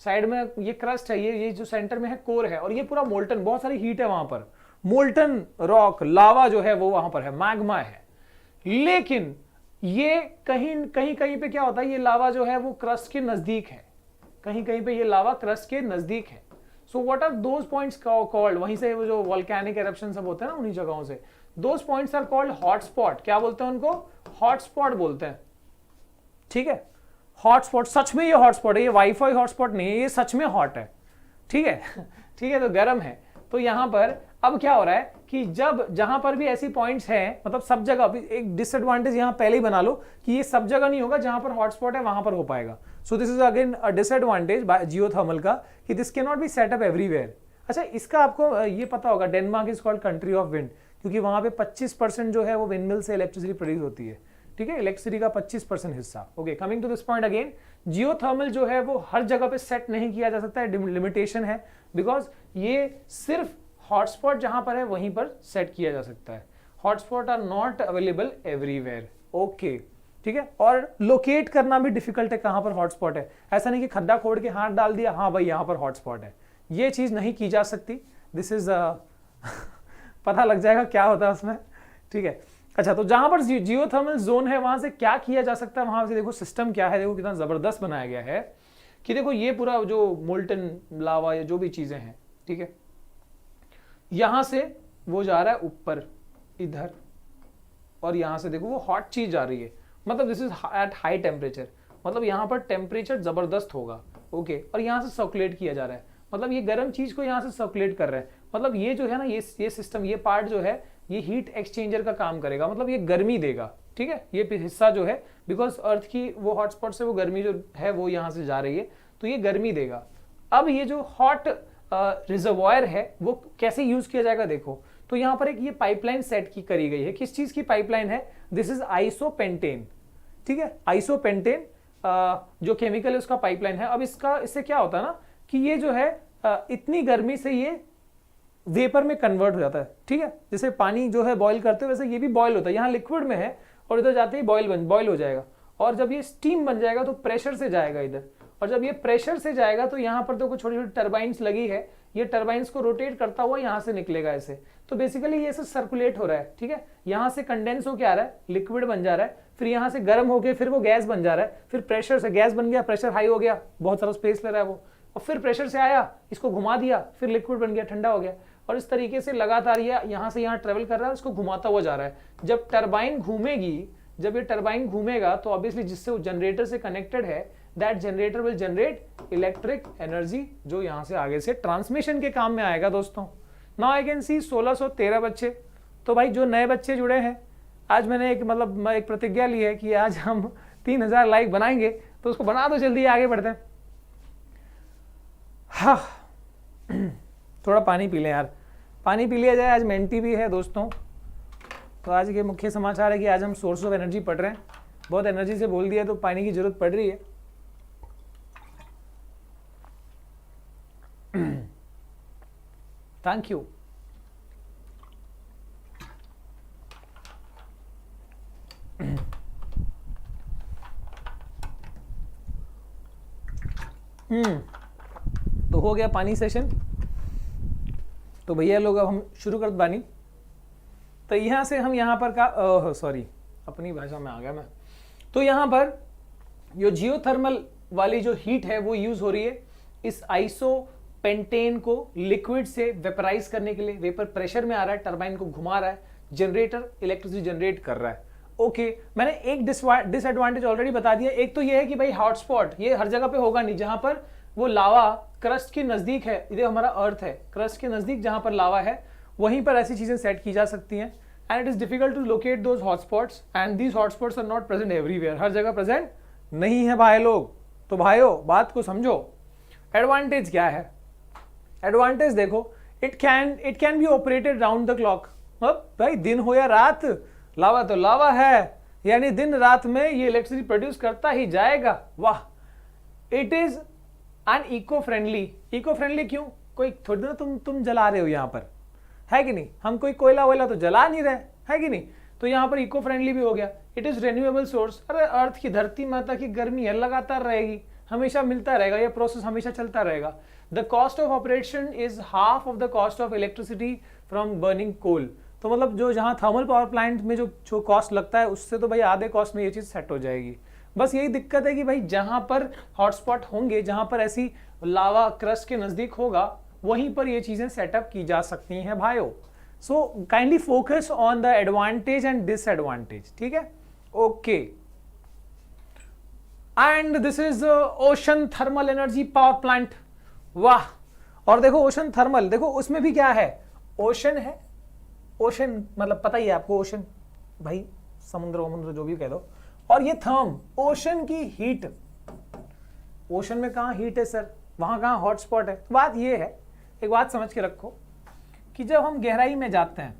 साइड में ये क्रस्ट है, ये जो सेंटर में है कोर है, और ये पूरा मोल्टन, बहुत सारी हीट है वहां पर, मोल्टन रॉक लावा जो है वो वहां पर है, मैग्मा है। लेकिन ये कहीं पे क्या होता है, ये लावा जो है वो क्रस्ट के नजदीक है, कहीं पे ये लावा क्रस्ट के नजदीक है। So what are those points called, वहीं से वो जो वोल्केनिक एरप्शन सब होते हैं ना उन्हीं जगहों से, those points are called hotspot. क्या बोलते हैं उनको? हॉटस्पॉट बोलते हैं, ठीक है। हॉटस्पॉट, सच में ये हॉटस्पॉट है, ये वाईफाई हॉटस्पॉट नहीं है, ये सच में हॉट है, ठीक है ठीक है, तो गर्म है। तो यहां पर अब क्या हो रहा है कि जब जहां पर भी ऐसी पॉइंट्स हैं, मतलब सब जगह, एक डिसएडवांटेज यहां पहले ही बना लो कि ये सब जगह नहीं होगा, जहां पर हॉटस्पॉट है वहां पर हो पाएगा। सो this is again a disadvantage geothermal का कि this can not be set up everywhere. अच्छा, इसका आपको ये पता होगा, Denmark is called country of wind, क्योंकि वहां पे 25% जो है वो विंडमिल से इलेक्ट्रिसिटी प्रोड्यूस होती है। ठीक है, इलेक्ट्रिसिटी का 25% हिस्सा। Okay, coming to this point again, geothermal जो है वो हर जगह पे सेट नहीं किया जा सकता है, लिमिटेशन है, बिकॉज ये सिर्फ हॉटस्पॉट जहां पर है वहीं पर सेट किया जा सकता है। Hotspot are not available everywhere. Okay, ठीक है, और लोकेट करना भी डिफिकल्ट है कहां पर हॉटस्पॉट है। ऐसा नहीं कि खड्डा खोद के हाथ डाल दिया, हाँ भाई यहां पर हॉटस्पॉट है, ये चीज नहीं की जा सकती। दिस इज पता लग जाएगा क्या होता है उसमें। ठीक है, अच्छा, तो जहां पर जियोथर्मल जोन है वहां से क्या किया जा सकता है, वहां से देखो सिस्टम क्या है, देखो कितना जबरदस्त बनाया गया है कि देखो ये पूरा जो मोल्टन लावा या जो भी चीजें हैं, ठीक है, यहां से वो जा रहा है ऊपर इधर, और यहां से देखो वो हॉट चीज जा रही है, मतलब this is at high temperature, मतलब यहां पर टेम्परेचर जबरदस्त होगा। ओके, और यहां से सर्कुलेट किया जा रहा है, मतलब ये गर्म चीज को यहां से सर्कुलेट कर रहा है, मतलब ये जो है ना, ये सिस्टम, ये पार्ट जो है ये हीट एक्सचेंजर का काम करेगा, मतलब ये गर्मी देगा। ठीक है, ये हिस्सा जो है, बिकॉज अर्थ की वो हॉटस्पॉट से वो गर्मी जो है वो यहां से जा रही है, तो ये गर्मी देगा। अब ये जो हॉट रिजर्वॉयर है वो कैसे यूज किया जाएगा, देखो, तो यहां पर एक ये पाइपलाइन सेट की करी गई है। किस चीज की पाइपलाइन है, दिस इज आइसोपेंटेन। ठीक है, आइसोपेंटेन जो केमिकल है उसका पाइपलाइन है। अब इससे क्या होता है ना कि ये जो है इतनी गर्मी से ये वेपर में कन्वर्ट हो जाता है। ठीक है, जैसे पानी जो है बॉईल करते हैं वैसे ये भी बॉईल होता है, यहाँ लिक्विड में है और इधर जाते ही बॉईल हो जाएगा, और जब ये स्टीम बन जाएगा तो प्रेशर से जाएगा इधर, और जब ये प्रेशर से जाएगा तो यहाँ पर तो कुछ छोटी छोटी टर्बाइंस लगी है, ये टर्बाइंस को रोटेट करता हुआ यहाँ से निकलेगा ऐसे, तो बेसिकली ये सब सर्कुलेट हो रहा है। ठीक है, यहाँ से कंडेंस होकर आ रहा है, लिक्विड बन जा रहा है, फिर यहाँ से गर्म होकर फिर वो गैस बन जा रहा है, फिर प्रेशर से गैस बन गया, प्रेशर हाई हो गया, बहुत सारा स्पेस ले रहा है वो, और फिर प्रेशर से आया, इसको घुमा दिया, फिर लिक्विड बन गया, ठंडा हो गया, और इस तरीके से लगातार ये यहाँ से यहाँ ट्रेवल कर रहा है, उसको घुमाता हुआ जा रहा है। जब टरबाइन घूमेगी, जब ये टरबाइन घूमेगा तो ऑब्वियसली जिससे वो जनरेटर से कनेक्टेड है, that generator will generate electric energy, जो यहाँ से आगे से ट्रांसमिशन के काम में आएगा। दोस्तों, नाउ आई कैन सी 1613 बच्चे। तो भाई जो नए बच्चे जुड़े हैं, आज मैंने एक प्रतिज्ञा ली है कि आज हम 3000 लाइक बनाएंगे, तो उसको बना दो जल्दी, आगे बढ़ते हैं। हाँ, थोड़ा पानी पी लें यार, पानी पी लिया जाए। आज मेंटी भी है दोस्तों, तो आज के मुख्य समाचार है कि आज हम सोर्स ऑफ एनर्जी पढ़ रहे हैं। बहुत एनर्जी से बोल दिया तो पानी की जरूरत पड़ रही है। Thank you. तो हो गया पानी सेशन। तो भैया लोग अब हम शुरू कर पानी। तो यहां से हम यहां पर का सॉरी अपनी भाषा में आ गया मैं। तो यहां पर जो जियोथर्मल वाली जो हीट है वो यूज हो रही है इस आइसोपेंटेन को लिक्विड से वेपराइज करने के लिए। वेपर प्रेशर में आ रहा है, टरबाइन को घुमा रहा है, जनरेटर इलेक्ट्रिसिटी जनरेट कर रहा है। ओके, मैंने एक डिसएडवांटेज ऑलरेडी बता दिया। एक तो ये है कि भाई हॉटस्पॉट ये हर जगह पे होगा नहीं, जहां पर वो लावा क्रस्ट के नजदीक है, इधर हमारा अर्थ है, क्रस्ट के नजदीक जहां पर लावा है वहीं पर ऐसी चीजें सेट की जा सकती हैं। And it is difficult to locate those hotspots, and these hotspots are not present everywhere, हर जगह प्रेजेंट नहीं है भाई लोग। तो भाइयों बात को समझो। एडवांटेज क्या है? एडवांटेज देखो, it can be operated round the clock. अब भाई दिन हो या रात, लावा तो लावा है, यानी दिन रात में ये इलेक्ट्रिसिटी प्रोड्यूस करता ही जाएगा। वाह, it is and eco friendly क्यों? कोई थोड़ी ना तुम जला रहे हो यहाँ पर, है कि नहीं? हम कोई कोयला वोयला तो जला नहीं रहे, है कि नहीं? तो यहाँ पर इको फ्रेंडली भी हो गया। It is renewable source. अरे अर्थ की, धरती माता की गर्मी है, लगातार रहेगी, हमेशा मिलता रहेगा, ये प्रोसेस हमेशा चलता रहेगा। The cost of operation is half of the cost of electricity from burning coal. तो मतलब जो जहाँ थर्मल पावर प्लांट में जो कॉस्ट लगता है उससे तो भाई आधे कॉस्ट में ये चीज सेट हो जाएगी। बस यही दिक्कत है कि भाई जहां पर हॉटस्पॉट होंगे, जहां पर ऐसी लावा क्रस्ट के नजदीक होगा, वहीं पर ये चीजें सेटअप की जा सकती हैं भाइयों। So kindly focus on the advantage and disadvantage, ठीक है? Okay, and this is ocean thermal energy power plant. वाह, और देखो ओशन थर्मल, देखो उसमें भी क्या है, ओशन है, ओशन मतलब पता ही है आपको, ओशन भाई समुद्र वमुद्र जो भी कह दो, और ये थर्म, ओशन की हीट, ओशन में कहाँ हीट है सर, वहां कहाँ हॉटस्पॉट है। तो बात ये है, एक बात समझ के रखो कि जब हम गहराई में जाते हैं,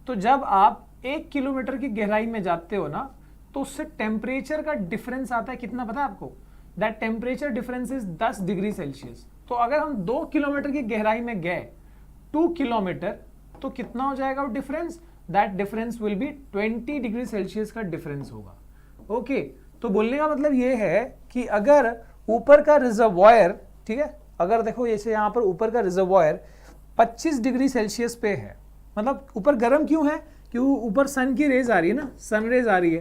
तो जब आप 1 किलोमीटर की गहराई में जाते हो ना, तो उससे टेम्परेचर का डिफरेंस आता है, कितना पता है आपको, that temperature difference is 10 degree Celsius. तो अगर हम 2 किलोमीटर की गहराई में गए, 2 किलोमीटर, तो कितना हो जाएगा वो difference, that difference will be 20 degree Celsius का डिफरेंस होगा। ओके, तो बोलने का मतलब ये है कि अगर ऊपर का रिजर्वॉयर, ठीक है, अगर देखो जैसे यहाँ पर ऊपर का रिजर्वॉयर 25 डिग्री सेल्सियस पे है, मतलब ऊपर गर्म क्यों है, क्यों ऊपर सन की रेज आ रही है ना, सन रेज आ रही है,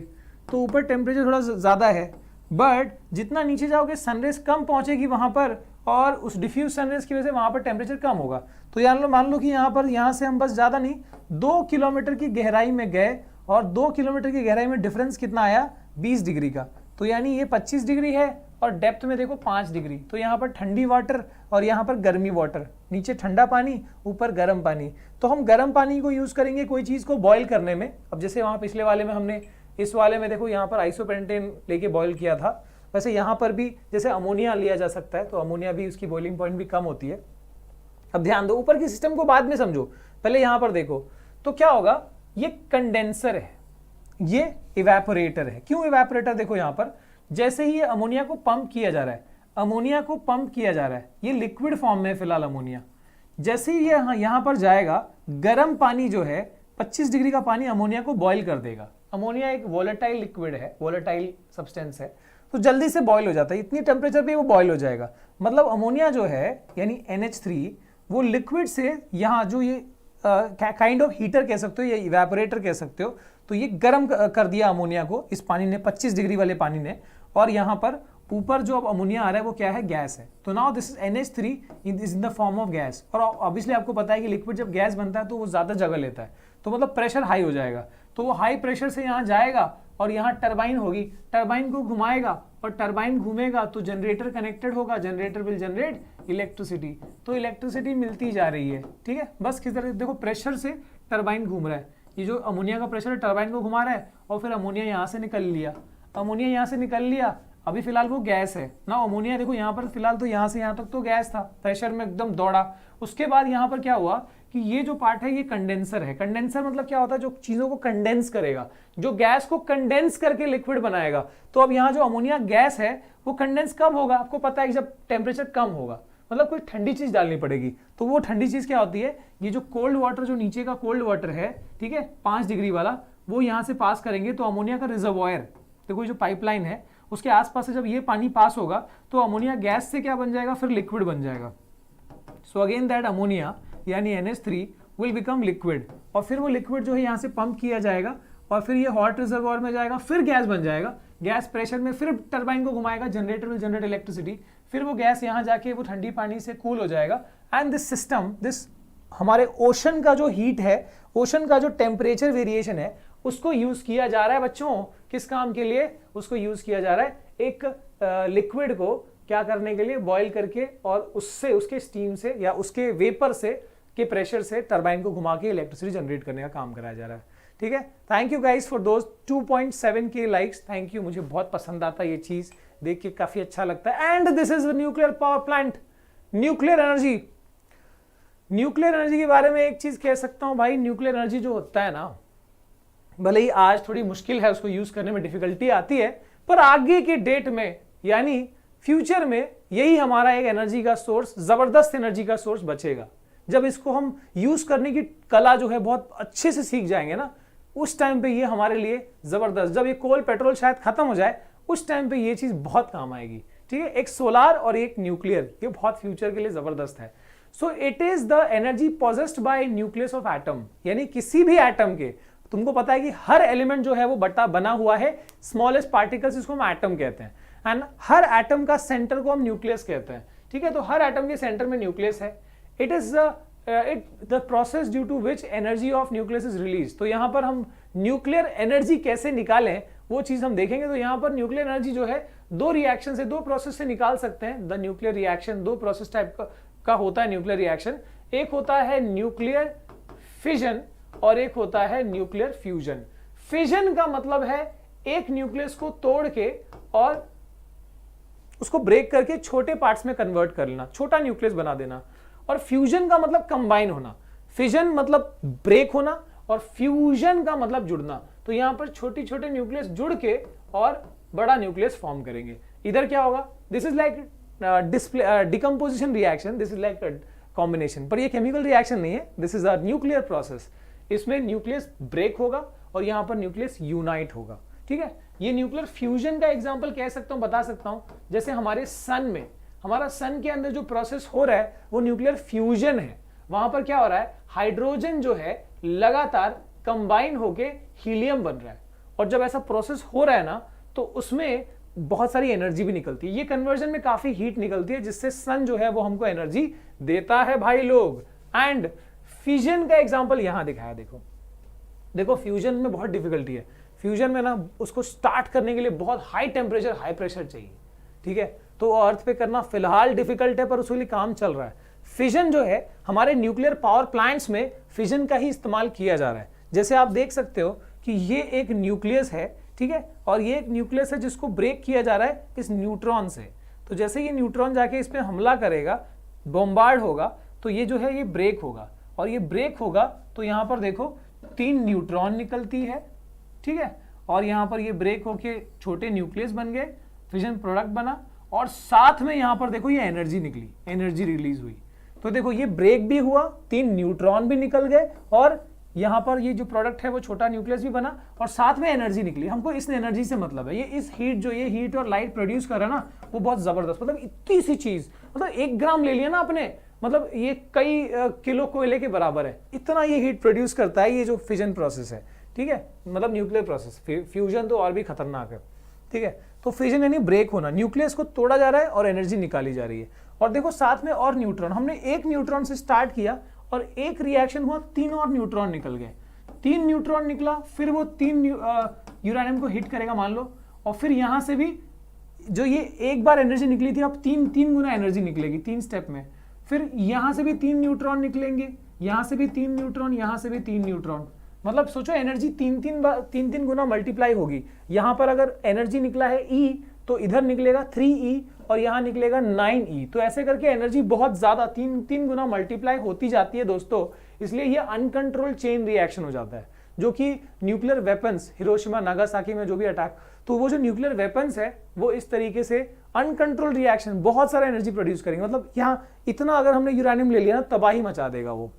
तो ऊपर टेम्परेचर थोड़ा ज्यादा है, बट जितना नीचे जाओगे सनरेज कम पहुंचेगी वहां पर, और उस डिफ्यूज सनरेज की वजह से वहां पर टेम्परेचर कम होगा। तो मान लो कि यहाँ पर, यहाँ से हम बस ज्यादा नहीं 2 किलोमीटर की गहराई में गए, और 2 किलोमीटर की गहराई में डिफरेंस कितना आया, 20 डिग्री का। तो यानी ये 25 डिग्री है, और डेप्थ में देखो 5 डिग्री। तो यहाँ पर ठंडी वाटर और यहाँ पर गर्मी वाटर, नीचे ठंडा पानी, ऊपर गर्म पानी। तो हम गर्म पानी को यूज करेंगे कोई चीज को बॉईल करने में। अब जैसे वहां पिछले वाले में हमने, इस वाले में देखो यहाँ पर आइसोपेंटेन लेके बॉईल किया था, वैसे यहाँ पर भी जैसे अमोनिया लिया जा सकता है, तो अमोनिया भी उसकी बॉइलिंग पॉइंट भी कम होती है। अब ध्यान दो, ऊपर की सिस्टम को बाद में समझो, पहले यहाँ पर देखो। तो क्या होगा, ये कंडेंसर है, ये इवेपोरेटर है। क्यों इवेपोरेटर, देखो यहाँ पर जैसे ही ये अमोनिया को पंप किया जा रहा है, अमोनिया को पंप किया जा रहा है, ये लिक्विड फॉर्म में है फिलहाल अमोनिया। जैसे ही ये यहाँ पर जाएगा, गर्म पानी जो है 25 डिग्री का पानी अमोनिया को बॉईल कर देगा। अमोनिया एक वोलेटाइल लिक्विड है, वोलेटाइल सब्सटेंस है, तो जल्दी से बॉईल हो जाता है, इतनी टेम्परेचर पे वो बॉईल हो जाएगा। मतलब अमोनिया जो है यानी NH3, वो लिक्विड से यहाँ जो ये काइंड ऑफ हीटर कह सकते हो या इवेपोरेटर कह सकते हो, तो ये गर्म कर दिया अमोनिया को इस पानी ने, 25 डिग्री वाले पानी ने, और यहाँ पर ऊपर जो अब अमोनिया आ रहा है वो क्या है, गैस है। तो now this is NH3 is in the form of gas. और ऑब्वियसली आपको पता है कि लिक्विड जब गैस बनता है तो वो ज्यादा जगह लेता है, तो मतलब प्रेशर हाई हो जाएगा। तो वो हाई प्रेशर से यहाँ जाएगा और यहाँ टरबाइन होगी, टरबाइन को घुमाएगा और टरबाइन घूमेगा तो जनरेटर कनेक्टेड होगा, जनरेटर विल जनरेट इलेक्ट्रिसिटी। तो इलेक्ट्रिसिटी मिलती जा रही है, ठीक है। बस किस तरह देखो, प्रेशर से टरबाइन घूम रहा है, ये जो अमोनिया का प्रेशर टरबाइन को घुमा रहा है, और फिर अमोनिया यहाँ से निकल लिया, अमोनिया यहाँ से निकल लिया, अभी फिलहाल वो गैस है ना। अमोनिया देखो यहाँ पर फिलहाल तो यहाँ से यहाँ तक तो गैस था, प्रेशर में एकदम दौड़ा। उसके बाद यहाँ पर क्या हुआ कि ये जो पार्ट है ये कंडेंसर है। कंडेंसर मतलब क्या होता है, जो चीजों को कंडेंस करेगा, जो गैस को कंडेंस करके लिक्विड बनाएगा। तो अब यहाँ जो अमोनिया गैस है वो कंडेंस कब होगा, आपको पता है कि जब टेम्परेचर कम होगा, मतलब कोई ठंडी चीज डालनी पड़ेगी। तो वो ठंडी चीज क्या होती है, ये जो कोल्ड वाटर, जो नीचे का कोल्ड वाटर है, ठीक है, 5 डिग्री वाला, वो यहाँ से पास करेंगे। तो अमोनिया का रिजर्वॉयर देखो, जो पाइपलाइन है उसके आसपास से जब ये पानी पास होगा तो अमोनिया गैस से क्या बन जाएगा, फिर लिक्विड बन जाएगा। सो अगेन दैट अमोनिया यानी NH3 विल बिकम लिक्विड, और फिर वो लिक्विड जो है यहाँ से पंप किया जाएगा और फिर ये हॉट रिजर्वॉयर में जाएगा, फिर गैस बन जाएगा। गैस प्रेशर में फिर टरबाइन को घुमाएगा, जनरेटर विल जनरेट इलेक्ट्रिसिटी, फिर वो गैस यहाँ जाके वो ठंडी पानी से कूल हो जाएगा। एंड दिस सिस्टम, दिस हमारे ओशन का जो हीट है, ओशन का जो टेम्परेचर वेरिएशन है, उसको यूज किया जा रहा है बच्चों, किस काम के लिए, उसको यूज किया जा रहा है एक लिक्विड को क्या करने के लिए, बॉईल करके, और उससे, उसके स्टीम से या उसके वेपर से के प्रेशर से टरबाइन को घुमा के इलेक्ट्रिसिटी जनरेट करने का काम कराया जा रहा है, ठीक है। Thank you guys for those 2.7K likes, thank you, मुझे बहुत पसंद आता है ये चीज देख के, काफी अच्छा लगता है। And this is nuclear power plant, nuclear energy. Nuclear energy के बारे में एक चीज कह सकता हूं भाई, न्यूक्लियर एनर्जी जो होता है ना, भले ही आज थोड़ी मुश्किल है, उसको यूज करने में डिफिकल्टी आती है, पर आगे के डेट में यानी फ्यूचर में यही हमारा एक एनर्जी का सोर्स, जबरदस्त एनर्जी का सोर्स बचेगा। जब इसको हम यूज करने की कला जो है बहुत अच्छे से सीख जाएंगे ना, उस टाइम पे ये हमारे लिए जबरदस्त, जब ये कोल पेट्रोल शायद खत्म हो जाए, उस टाइम पे ये चीज बहुत काम आएगी, ठीक है। एक सोलार और एक न्यूक्लियर, ये बहुत फ्यूचर के लिए जबरदस्त है। So it is the energy possessed by nucleus of atom, यानी किसी भी एटम के, तुमको पता है कि हर एलिमेंट जो है वो बना हुआ है स्मॉलेस्ट पार्टिकल्स, इसको हम एटम कहते हैं, एंड हर एटम का सेंटर को हम न्यूक्लियस कहते हैं, ठीक है। तो हर एटम के सेंटर में न्यूक्लियस है। It is the process due to which energy of nucleus is release. तो यहां पर हम न्यूक्लियर एनर्जी कैसे निकालें वो चीज हम देखेंगे। तो यहां पर न्यूक्लियर एनर्जी जो है 2 रिएक्शन से, 2 प्रोसेस से निकाल सकते हैं। The nuclear reaction 2 process type का, का होता है न्यूक्लियर रिएक्शन। एक होता है न्यूक्लियर फिजन और एक होता है न्यूक्लियर फ्यूजन। फिजन का मतलब है एक न्यूक्लियस को तोड़ के और उसको ब्रेक करके छोटे पार्ट्स में कन्वर्ट कर लेना, छोटा न्यूक्लियस बना देना। और फ्यूजन का मतलब कंबाइन होना। फिजन मतलब ब्रेक होना और फ्यूजन का मतलब जुड़ना। तो यहां पर छोटे छोटे न्यूक्लियस जुड़ के और बड़ा न्यूक्लियस फॉर्म करेंगे। इधर क्या होगा, this is like decomposition reaction, this is like combination, पर ये केमिकल रिएक्शन नहीं है, this is a nuclear process. इसमें न्यूक्लियस ब्रेक होगा और यहां पर न्यूक्लियस यूनाइट होगा। ठीक है, ये न्यूक्लियर फ्यूजन का एग्जांपल कह सकता हूं, बता सकता हूं, जैसे हमारे सन में, हमारा सन के अंदर जो प्रोसेस हो रहा है वो न्यूक्लियर फ्यूजन है। वहां पर क्या हो रहा है, हाइड्रोजन जो है लगातार कंबाइन होके हीलियम बन रहा है, और जब ऐसा प्रोसेस हो रहा है ना तो उसमें बहुत सारी एनर्जी भी निकलती है। ये कन्वर्जन में काफी हीट निकलती है जिससे सन जो है वो हमको एनर्जी देता है भाई लोग। एंड फ्यूजन का एग्जांपल यहां दिखाया, देखो देखो फ्यूजन में बहुत डिफिकल्टी है। फ्यूजन में ना उसको स्टार्ट करने के लिए बहुत हाई टेम्परेचर हाई प्रेशर चाहिए। ठीक है, तो अर्थ पे करना फिलहाल डिफिकल्ट है, पर उसके लिए काम चल रहा है। फिजन जो है हमारे न्यूक्लियर पावर प्लांट्स में फिजन का ही इस्तेमाल किया जा रहा है। जैसे आप देख सकते हो कि ये एक न्यूक्लियस है, ठीक है, और ये एक न्यूक्लियस है जिसको ब्रेक किया जा रहा है इस न्यूट्रॉन से। तो जैसे ये न्यूट्रॉन जाके इस पे हमला करेगा, बॉम्बार्ड होगा, तो ये जो है ये ब्रेक होगा, और ये ब्रेक होगा तो यहां पर देखो 3 न्यूट्रॉन निकलती है। ठीक है, और यहां पर ये ब्रेक होके छोटे न्यूक्लियस बन गए, फिजन प्रोडक्ट बना, और साथ में यहां पर देखो ये एनर्जी निकली, एनर्जी रिलीज हुई। तो देखो ये ब्रेक भी हुआ, 3 न्यूट्रॉन भी निकल गए, और यहां पर ये जो प्रोडक्ट है वो छोटा न्यूक्लियस भी बना, और साथ में एनर्जी निकली। हमको इस एनर्जी से मतलब है, ये इस हीट जो ये हीट और लाइट प्रोड्यूस कर रहा है ना वो बहुत जबरदस्त, मतलब इतनी सी चीज, मतलब 1 ग्राम ले लिया ना आपने, मतलब ये कई किलो कोयले के बराबर है, इतना ये हीट प्रोड्यूस करता है ये जो फिजन प्रोसेस है। ठीक है, मतलब न्यूक्लियर प्रोसेस। फ्यूजन तो और भी खतरनाक है। ठीक है, तो फिजन यानी ब्रेक होना, न्यूक्लियस को तोड़ा जा रहा है और एनर्जी निकाली जा रही है। और देखो साथ में और न्यूट्रॉन, हमने 1 न्यूट्रॉन से स्टार्ट किया और एक रिएक्शन हुआ, 3 और न्यूट्रॉन निकल गए। 3 न्यूट्रॉन निकला, फिर वो 3 यूरेनियम को हिट करेगा मान लो, और फिर यहां से भी जो ये एक बार एनर्जी निकली थी अब 3 गुना एनर्जी निकलेगी 3 स्टेप में। फिर यहां से भी 3 न्यूट्रॉन निकलेंगे, यहां से भी 3 न्यूट्रॉन, यहां से भी 3 न्यूट्रॉन, मतलब सोचो एनर्जी 3 गुना मल्टीप्लाई होगी। यहां पर अगर एनर्जी निकला है E तो इधर निकलेगा 3E और यहां निकलेगा 9E। तो ऐसे करके एनर्जी बहुत ज्यादा 3 गुना मल्टीप्लाई होती जाती है दोस्तों। इसलिए ये अनकंट्रोल्ड चेन रिएक्शन हो जाता है, जो कि न्यूक्लियर वेपन्स, हिरोशिमा नागासाकी में जो भी अटैक, तो वो जो न्यूक्लियर वेपन्स है वो इस तरीके से अनकंट्रोल्ड रिएक्शन बहुत सारा एनर्जी प्रोड्यूस करेंगे। मतलब यहाँ इतना अगर हमने यूरेनियम ले लिया ना तबाही मचा देगा वो।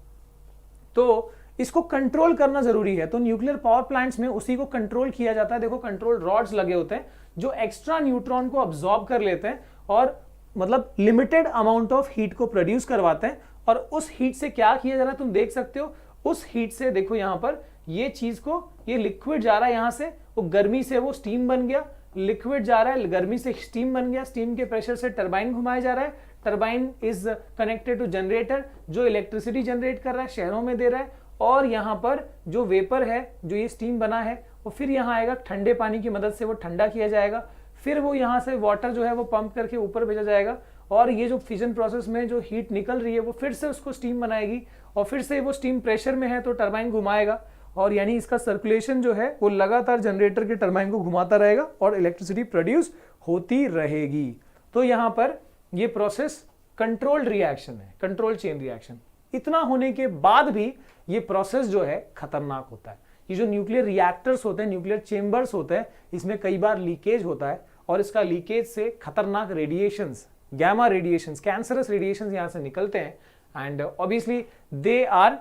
तो इसको कंट्रोल करना जरूरी है, तो न्यूक्लियर पावर प्लांट्स में उसी को कंट्रोल किया जाता है। देखो कंट्रोल रॉड्स लगे होते हैं जो एक्स्ट्रा न्यूट्रॉन को अब्सॉर्ब कर लेते हैं और मतलब लिमिटेड अमाउंट ऑफ हीट को प्रोड्यूस करवाते हैं। और उस हीट से क्या किया जा रहा है तुम देख सकते हो, उस हीट से देखो यहां पर ये चीज को, ये लिक्विड जा रहा है यहां से, वो गर्मी से वो स्टीम बन गया, लिक्विड जा रहा है गर्मी से स्टीम बन गया, स्टीम के प्रेशर से टरबाइन घुमाया जा रहा है, turbine is connected to generator जो इलेक्ट्रिसिटी जनरेट कर रहा है, शहरों में दे रहा है। और यहां पर जो वेपर है, जो ये स्टीम बना है, वो फिर यहां आएगा, ठंडे पानी की मदद से वो ठंडा किया जाएगा, फिर वो यहां से वाटर जो है वो पंप करके ऊपर भेजा जाएगा, और ये जो फिजन प्रोसेस में जो हीट निकल रही है वो फिर से उसको स्टीम बनाएगी, और फिर से वो स्टीम प्रेशर में है तो टरबाइन घुमाएगा, और यानी इसका सर्कुलेशन जो है वो लगातार जनरेटर के टरबाइन को घुमाता रहेगा और इलेक्ट्रिसिटी प्रोड्यूस होती रहेगी। तो यहां पर ये प्रोसेस कंट्रोल्ड रिएक्शन है, कंट्रोल चेन रिएक्शन। इतना होने के बाद भी ये प्रोसेस जो है खतरनाक होता है। ये जो न्यूक्लियर रिएक्टर्स होते हैं, न्यूक्लियर चेंबर्स होते हैं, इसमें कई बार लीकेज होता है, और इसका लीकेज से खतरनाक radiations, gamma radiations, cancerous radiations यहां से निकलते हैं, and obviously they are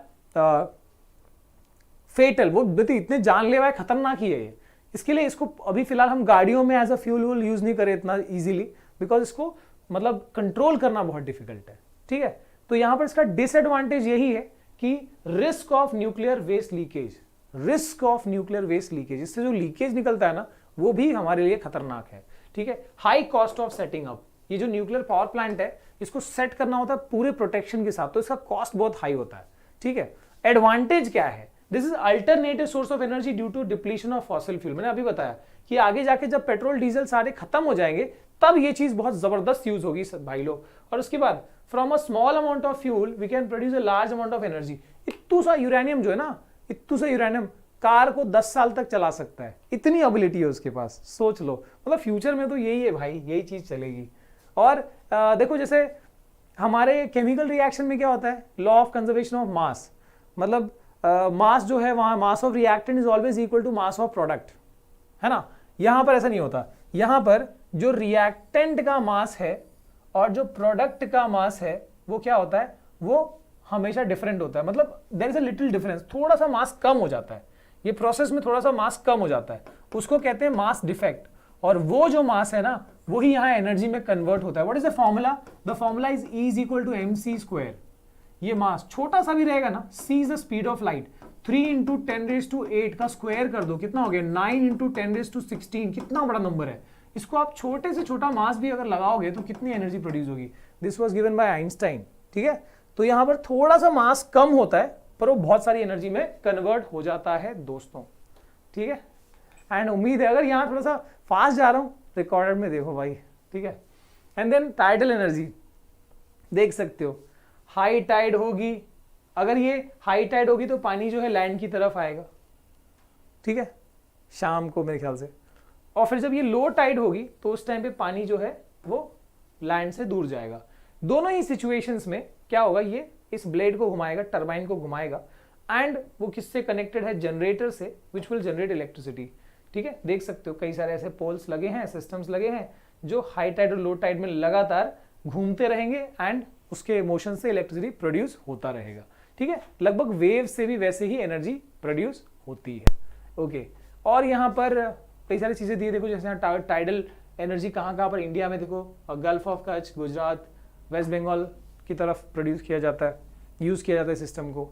fatal. वो इतने जानलेवा है, खतरनाक ही है ये। इसके लिए इसको अभी फिलहाल हम गाड़ियों में एज अ फ्यूल यूज नहीं करें इतना इजीली, बिकॉज इसको मतलब कंट्रोल करना बहुत डिफिकल्ट है। ठीक है, तो यहां पर इसका डिसएडवांटेज यही है कि risk of nuclear waste leakage, risk of nuclear waste leakage, इससे जो लीकेज निकलता है ना वो भी हमारे लिए खतरनाक है। ठीक है, high cost of setting up, ये जो न्यूक्लियर पावर प्लांट है इसको सेट करना होता है पूरे प्रोटेक्शन के साथ, तो इसका कॉस्ट बहुत हाई होता है। ठीक है, एडवांटेज क्या है, this is alternative source of energy due to depletion of fossil fuel. मैंने अभी बताया कि आगे जाके जब पेट्रोल डीजल सारे खत्म हो जाएंगे तब ये चीज बहुत जबरदस्त यूज होगी भाई लोग। और उसके बाद from a small amount of fuel we can produce a large amount of energy. इतू सा यूरेनियम जो है ना, इतू सा यूरेनियम कार को 10 साल तक चला सकता है, इतनी एबिलिटी है उसके पास। सोच लो, मतलब फ्यूचर में तो यही है भाई, यही चीज चलेगी। और देखो जैसे हमारे केमिकल रिएक्शन में क्या होता है, law of conservation of mass, मतलब मास जो है वहां mass of reactant is always equal to mass of product, है ना। यहां पर ऐसा नहीं होता, यहां पर जो रिएक्टेंट का मास है और जो प्रोडक्ट का मास है वो क्या होता है, वो हमेशा डिफरेंट होता है। मतलब there is a little difference, थोड़ा सा मास कम हो जाता है, ये प्रोसेस में थोड़ा सा मास कम हो जाता है, उसको कहते हैं मास डिफेक्ट। और वो जो मास है ना वही यहाँ एनर्जी में कन्वर्ट होता है। What is the formula, the formula is E is equal to mc square. ये मास छोटा सा भी रहेगा ना, c is the speed of light, 3 into 10⁸ का स्क्वायर कर दो, कितना हो गया 9 इंटू 10⁻16, कितना बड़ा नंबर है। इसको आप छोटे से छोटा मास भी अगर लगाओगे तो कितनी एनर्जी प्रोड्यूस होगी। This was given by Einstein, ठीक है। तो यहां पर थोड़ा सा मास कम होता है पर वो बहुत सारी एनर्जी में कन्वर्ट हो जाता है दोस्तों, ठीक है। एंड उम्मीद है, अगर यहाँ थोड़ा सा फास्ट जा रहा हूं रिकॉर्डेड में देखो भाई, ठीक है। एंड देन टाइडल एनर्जी देख सकते हो, हाई टाइड होगी, अगर ये हाई टाइड होगी तो पानी जो है लैंड की तरफ आएगा, ठीक है, शाम को मेरे ख्याल से। और फिर जब ये लो टाइड होगी तो उस टाइम पे पानी जो है वो लैंड से दूर जाएगा। दोनों ही सिचुएशंस में क्या होगा, ये इस ब्लेड को घुमाएगा, टरबाइन को घुमाएगा, एंड वो किससे कनेक्टेड है, जनरेटर से, विच विल जनरेट इलेक्ट्रिसिटी, ठीक है। देख सकते हो कई सारे ऐसे पोल्स लगे हैं, सिस्टम्स लगे हैं जो हाई टाइड और लो टाइड में लगातार घूमते रहेंगे एंड उसके मोशन से इलेक्ट्रिसिटी प्रोड्यूस होता रहेगा, ठीक है। लगभग वेव से भी वैसे ही एनर्जी प्रोड्यूस होती है, ओके। और यहाँ पर कई सारी चीजें दी, देखो जैसे टाइडल एनर्जी कहाँ पर इंडिया में देखो, गल्फ ऑफ कच्छ, गुजरात, वेस्ट बंगाल की तरफ प्रोड्यूस किया जाता है, यूज किया जाता है सिस्टम को।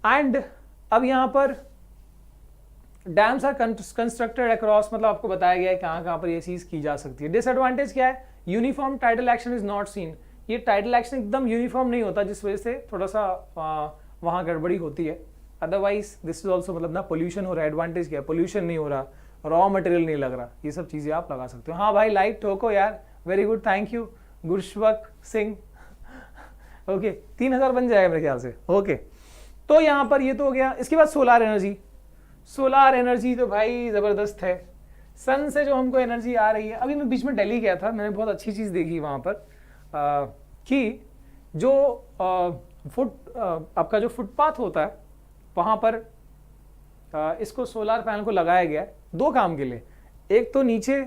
एंड अब यहाँ पर डैम्स आर कंस्ट्रक्टेड अक्रॉस, मतलब आपको बताया गया है कहाँ पर ये चीज की जा सकती है। डिसएडवांटेज क्या है, uniform tidal action is not seen, ये टाइडल एक्शन एकदम यूनिफॉर्म नहीं होता, जिस वजह से थोड़ा सा वहाँ गड़बड़ी होती है। अदरवाइज दिस इज ऑल्सो, मतलब ना पोल्यूशन हो रहा है, एडवांटेज क्या है, पोल्यूशन नहीं हो रहा, रॉ मटेरियल नहीं लग रहा, ये सब चीजें आप लगा सकते हो। हाँ भाई लाइक ठोको यार, very good, thank you Gursewak Singh, okay 3000 बन जाएगा मेरे ख्याल से, ओके। तो यहाँ पर ये तो हो गया। इसके बाद सोलार एनर्जी, सोलार एनर्जी तो भाई जबरदस्त है, सन से जो हमको एनर्जी आ रही है। अभी मैं बीच में दिल्ली गया था, मैंने बहुत अच्छी चीज देखी वहां पर कि जो आपका जो फुटपाथ होता है वहां पर इसको सोलार पैनल को लगाया गया है दो काम के लिए। एक तो नीचे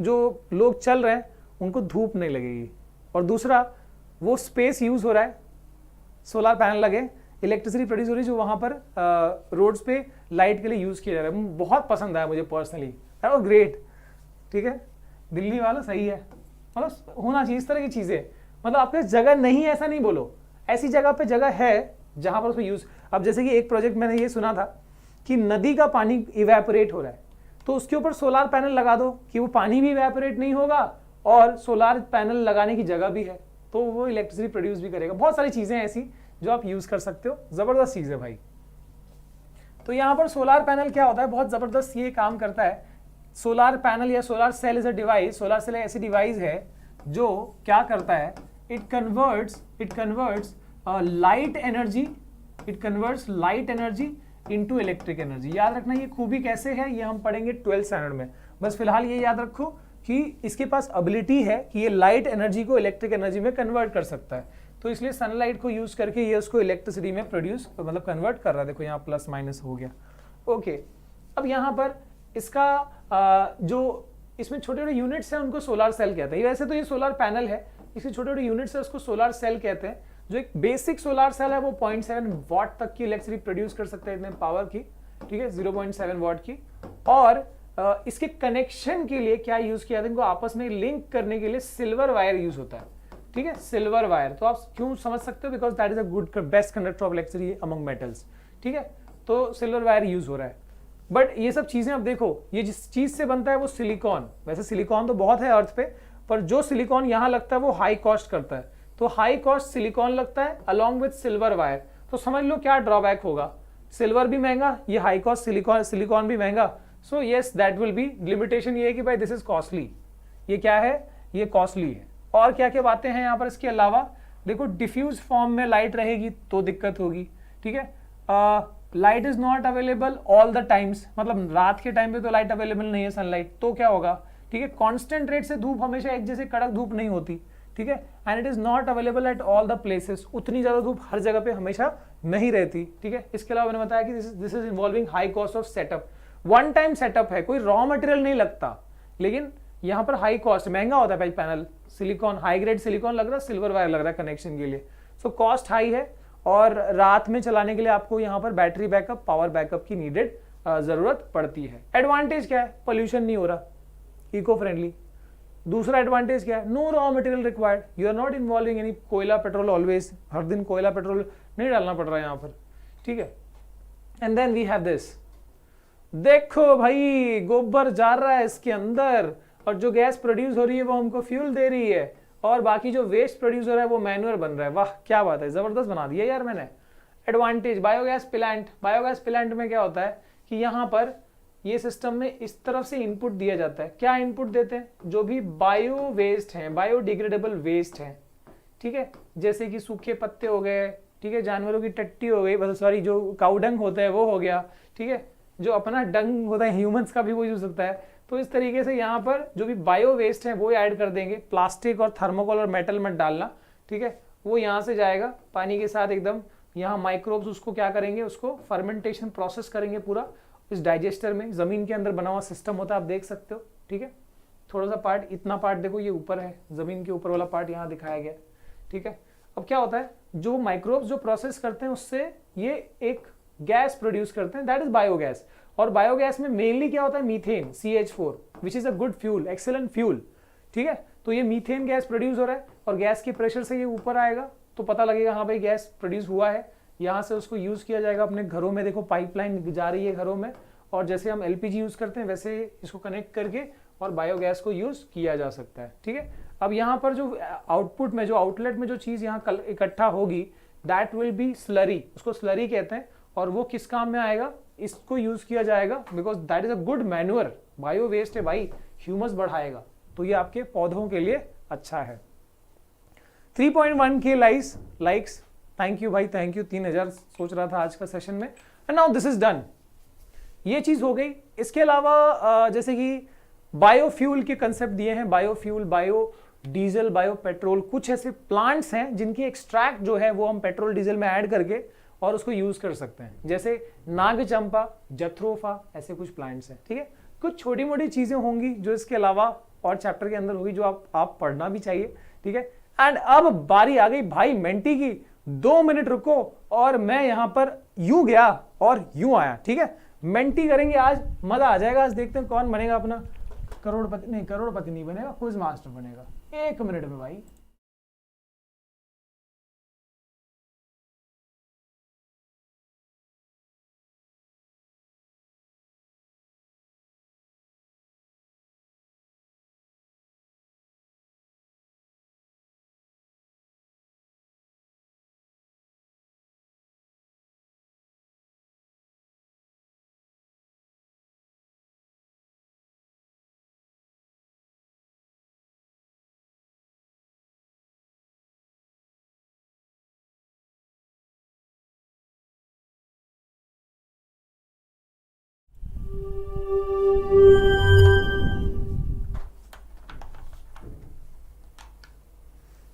जो लोग चल रहे हैं उनको धूप नहीं लगेगी, और दूसरा वो स्पेस यूज हो रहा है, सोलार पैनल लगे, इलेक्ट्रिसिटी प्रोड्यूस हो रही है जो वहां पर रोड्स पे लाइट के लिए यूज किया जा रहा है। बहुत पसंद आया मुझे पर्सनली, ग्रेट, ठीक है। दिल्ली वाला सही है, मतलब होना चाहिए इस तरह की चीजें। मतलब आपके जगह नहीं है ऐसा नहीं बोलो, ऐसी जगह पे जगह है जहां पर उसको यूज। अब जैसे कि एक प्रोजेक्ट मैंने ये सुना था कि नदी का पानी इवेपोरेट हो रहा है, तो उसके ऊपर सोलार पैनल लगा दो कि वो पानी भी इवेपोरेट नहीं होगा और सोलार पैनल लगाने की जगह भी है, तो वो इलेक्ट्रिसिटी प्रोड्यूस भी करेगा। बहुत सारी चीजें ऐसी जो आप यूज कर सकते हो, जबरदस्त चीज है भाई। तो यहाँ पर सोलार पैनल क्या होता है, बहुत जबरदस्त ये काम करता है। सोलार पैनल या solar cell is a device, solar cell ऐसी डिवाइस है जो क्या करता है, it converts light energy into electric energy. याद रखना ये खूबी कैसे है, ये हम पढ़ेंगे 12th स्टैंडर्ड में। बस फिलहाल ये याद रखो कि इसके पास एबिलिटी है कि ये लाइट एनर्जी को इलेक्ट्रिक एनर्जी में कन्वर्ट कर सकता है, तो इसलिए सनलाइट को यूज करके ये उसको इलेक्ट्रिसिटी में प्रोड्यूस मतलब कन्वर्ट कर रहा है। देखो यहाँ प्लस माइनस हो गया, ओके। अब यहाँ पर इसका जो इसमें छोटे छोटे यूनिट्स हैं उनको सोलार सेल कहते हैं। वैसे तो ये सोलार पैनल है, इसके छोटे छोटे यूनिट्स है उसको सोलार सेल कहते हैं। जो एक बेसिक सोलार सेल है वो 0.7 वाट तक की इलेक्ट्रिसिटी प्रोड्यूस कर सकता है, इतने पावर की, ठीक है, 0.7 वाट की। और इसके कनेक्शन के लिए क्या यूज किया था, इनको आपस में लिंक करने के लिए सिल्वर वायर यूज होता है, ठीक है, सिल्वर वायर। तो आप क्यों समझ सकते हो, because that is a good best conductor of electricity among metals, ठीक है। तो सिल्वर वायर यूज हो रहा है। बट ये सब चीजें अब देखो, ये जिस चीज से बनता है वो सिलिकॉन, वैसे सिलिकॉन तो बहुत है अर्थ पे, पर जो सिलिकॉन यहां लगता है वो हाई कॉस्ट करता है, तो हाई कॉस्ट सिलिकॉन लगता है अलॉन्ग विद सिल्वर वायर। तो समझ लो क्या ड्रॉबैक होगा, सिल्वर भी महंगा, ये हाई कॉस्ट सिलिकॉन भी महंगा। So yes that will be limitation, ये है कि भाई दिस इज कॉस्टली, ये क्या है, ये कॉस्टली है। और क्या क्या बातें हैं यहाँ पर इसके अलावा, देखो डिफ्यूज फॉर्म में लाइट रहेगी तो दिक्कत होगी, ठीक है। Light is not available all the times, मतलब रात के टाइम पे तो लाइट अवेलेबल नहीं है सनलाइट, तो क्या होगा, ठीक है। कांस्टेंट रेट से धूप हमेशा एक जैसे कड़क धूप नहीं होती, ठीक है। And it is not available at all the places, उतनी ज्यादा धूप हर जगह पे हमेशा नहीं रहती, ठीक है। इसके अलावा मैंने बताया कि this is involving high cost of setup, one time setup है, कोई रॉ मटेरियल नहीं लगता, लेकिन यहाँ पर हाई कॉस्ट, महंगा होता है panel, silicon, high grade silicone लग रहा है, सिल्वर वायर लग रहा है कनेक्शन के लिए, सो कॉस्ट हाई है। और रात में चलाने के लिए आपको यहाँ पर बैटरी बैकअप, पावर बैकअप की नीडेड जरूरत पड़ती है। एडवांटेज क्या है, पोल्यूशन नहीं हो रहा, इको फ्रेंडली। दूसरा एडवांटेज क्या है, no raw material required, you are not involving any कोयला पेट्रोल ऑलवेज, हर दिन कोयला पेट्रोल नहीं डालना पड़ रहा है यहाँ पर, ठीक है। And then we have this, देखो भाई गोबर जा रहा है इसके अंदर, और जो गैस प्रोड्यूस हो रही है वो हमको फ्यूल दे रही है, और बाकी जो वेस्ट प्रोड्यूस हो रहा है वो मैन्युअर बन रहा है। वाह क्या बात है, जबरदस्त बना दिया यार मैंने। Advantage, biogas plant, biogas plant में क्या होता है कि यहाँ पर ये सिस्टम में इस तरफ से इनपुट दिया जाता है। क्या इनपुट देते हैं, जो भी बायो वेस्ट हैं, बायोडिग्रेडेबल वेस्ट हैं, ठीक है, जैसे कि सूखे पत्ते हो गए, ठीक है, जानवरों की टट्टी हो गई, सॉरी जो काउडंग होता है वो हो गया, ठीक है, जो अपना डंग होता है ह्यूमंस का भी वो यूज होता है। तो इस तरीके से यहाँ पर जो भी बायो वेस्ट है वो ऐड कर देंगे, प्लास्टिक और थर्मोकोल और मेटल मत डालना, ठीक है, वो यहाँ से जाएगा पानी के साथ एकदम, यहाँ माइक्रोब्स उसको क्या करेंगे, उसको फर्मेंटेशन प्रोसेस करेंगे पूरा इस डाइजेस्टर में, जमीन के अंदर बना हुआ सिस्टम होता है, आप देख सकते हो, ठीक है। थोड़ा सा पार्ट, इतना पार्ट देखो ये ऊपर है, जमीन के ऊपर वाला पार्ट यहाँ दिखाया गया, ठीक है। अब क्या होता है, जो माइक्रोब्स जो प्रोसेस करते हैं उससे ये एक गैस प्रोड्यूस करते हैं, दैट इज बायोगैस। और बायोगैस में मेनली क्या होता है, methane, CH4, which is a good fuel, excellent fuel, ठीक है। तो ये मीथेन गैस प्रोड्यूस हो रहा है, और गैस के प्रेशर से ये ऊपर आएगा तो पता लगेगा हाँ भाई गैस प्रोड्यूस हुआ है, यहाँ से उसको यूज किया जाएगा अपने घरों में। देखो पाइपलाइन जा रही है घरों में, और जैसे हम LPG यूज करते हैं वैसे इसको कनेक्ट करके और बायोगैस को यूज किया जा सकता है, ठीक है। अब यहाँ पर जो आउटपुट में, जो आउटलेट में जो चीज यहाँ इकट्ठा होगी, दैट विल बी स्लरी, उसको स्लरी कहते हैं। और वो किस काम में आएगा, इसको यूज किया जाएगा, because that is a good manure, bio waste है भाई, ह्यूमस बढ़ाएगा, तो ये आपके पौधों के लिए अच्छा है। 3.1K लाइक्स, थैंक यू भाई, थैंक यू। 3000 सोच रहा था आज का सेशन में, and now this is done, ये चीज हो गई। इसके अलावा जैसे कि बायोफ्यूल के कंसेप्ट दिए हैं, biofuel, bio diesel, bio petrol, कुछ ऐसे प्लांट्स हैं जिनकी एक्सट्रैक्ट जो है वो हम पेट्रोल डीजल में ऐड करके और उसको यूज कर सकते हैं, जैसे नाग चंपा, जथ्रोफा, ऐसे कुछ प्लांट्स हैं, ठीक है। कुछ छोटी मोटी चीजें होंगी जो इसके अलावा और चैप्टर के अंदर होगी, जो आप पढ़ना भी चाहिए, ठीक है। एंड अब बारी आ गई भाई मेंटी की, 2 मिनट रुको और मैं यहां पर यूं गया और यूं आया, ठीक है। मेंटी करेंगे आज, मजा आ जाएगा। आज देखते हैं कौन बनेगा अपना करोड़पति, नहीं करोड़पति नहीं बनेगा, क्विज मास्टर बनेगा 1 मिनट में भाई।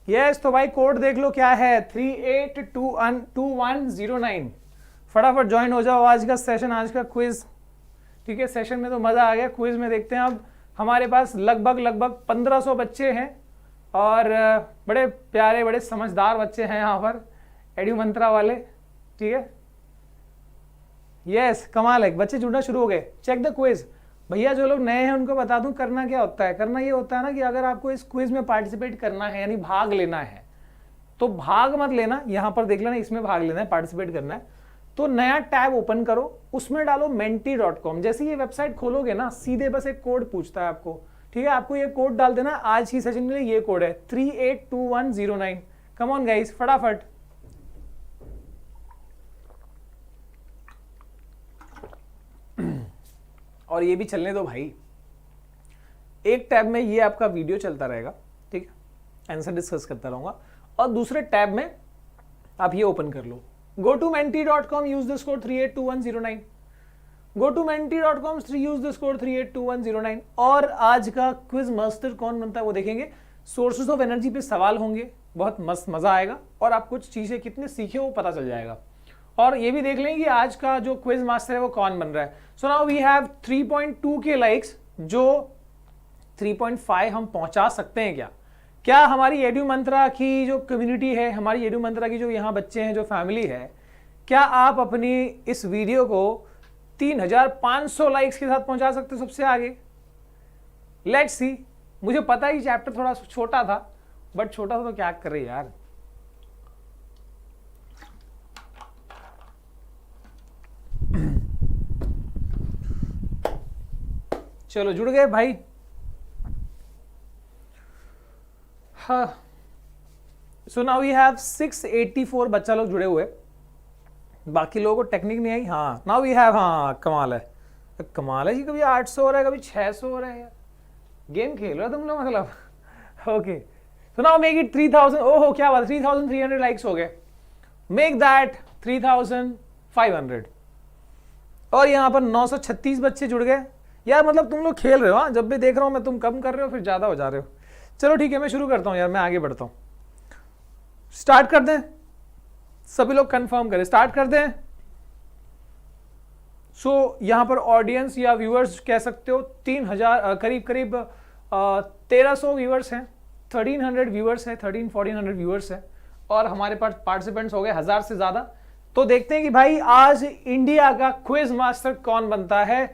यस, तो भाई कोड देख लो क्या है, 382109। फटाफट ज्वाइन हो जाओ, आज का सेशन, आज का क्विज, ठीक है। सेशन में तो मजा आ गया, क्विज में देखते हैं। अब हमारे पास लगभग 1500 बच्चे हैं, और बड़े प्यारे, बड़े समझदार बच्चे हैं यहाँ पर, एड्यू मंत्रा वाले, ठीक है। यस, कमाल है, बच्चे जुड़ना शुरू हो गए। चेक द क्विज भैया, जो लोग नए हैं उनको बता दूं करना क्या होता है। करना ये होता है ना कि अगर आपको इस क्विज में पार्टिसिपेट करना है, यानी भाग लेना है, तो भाग मत लेना, यहां पर देख लेना, इसमें भाग लेना है, पार्टिसिपेट करना है, तो नया टैब ओपन करो, उसमें डालो menti.com। जैसे ये वेबसाइट खोलोगे ना, सीधे बस एक कोड पूछता है आपको, ठीक है। आपको ये कोड डाल देना, आज की सेशन के लिए ये कोड है 382109। कम ऑन गाइस, फटाफट। और ये भी चलने दो भाई, एक टैब में ये आपका वीडियो चलता रहेगा, ठीक है, आंसर डिस्कस करता रहूंगा, और दूसरे टैब में आप ये ओपन कर लो, go-to-menti.com, use this code 382109, go-to-menti.com, use this code 382109। और आज का क्विज मास्टर कौन बनता है वो देखेंगे। सोर्सेज ऑफ एनर्जी पे सवाल होंगे, बहुत मस्त मजा आएगा, और आप कुछ चीजें कितने सीखे वो पता चल जाएगा। और ये भी देख लेंगे कि आज का जो क्विज मास्टर है वो कौन बन रहा है। सो नाउ वी हैव 3.2 के लाइक्स, जो 3.5 हम पहुंचा सकते हैं क्या? क्या हमारी एडू मंत्रा की जो कम्युनिटी है, हमारी एडू मंत्रा की जो यहाँ बच्चे हैं, जो फैमिली है, क्या आप अपनी इस वीडियो को 3500 लाइक्स के साथ पहुंचा सकते हो सबसे आगे? Let's see. मुझे पता है चैप्टर थोड़ा छोटा था, बट छोटा था तो क्या कर रहे यार। चलो जुड़ गए भाई। हाँ, सो नाउ वी हैव 684 बच्चा लोग जुड़े हुए, बाकी लोगों को टेक्निक नहीं आई। हाँ, नाउ वी हैव, हाँ कमाल है, कमाल है जी, कभी 800 हो रहा है, कभी 600 हो रहा है यार, गेम खेल रहे हो तुम लोग मतलब। Okay, so now make it 3000। ओहो क्या बात, 3300 लाइक्स हो गए, मेक दैट 3500। और यहाँ पर 936 बच्चे जुड़ गए यार, मतलब तुम लोग खेल रहे हो। हाँ, जब भी देख रहा हूँ मैं तुम कम कर रहे हो फिर ज्यादा हो जा रहे हो। चलो ठीक है, मैं शुरू करता हूँ यार, मैं आगे बढ़ता हूँ। स्टार्ट कर दें, सभी लोग कंफर्म करें, स्टार्ट कर दें। सो यहां पर ऑडियंस या व्यूअर्स कह सकते हो 3000, करीब करीब 1300 व्यूअर्स हैं, 1300 व्यूअर्स हैं, 1300-1400 व्यूअर्स हैं, और हमारे पास पार्टिसिपेंट्स हो गए 1000 से ज्यादा। तो देखते हैं कि भाई आज इंडिया का क्विज मास्टर कौन बनता है,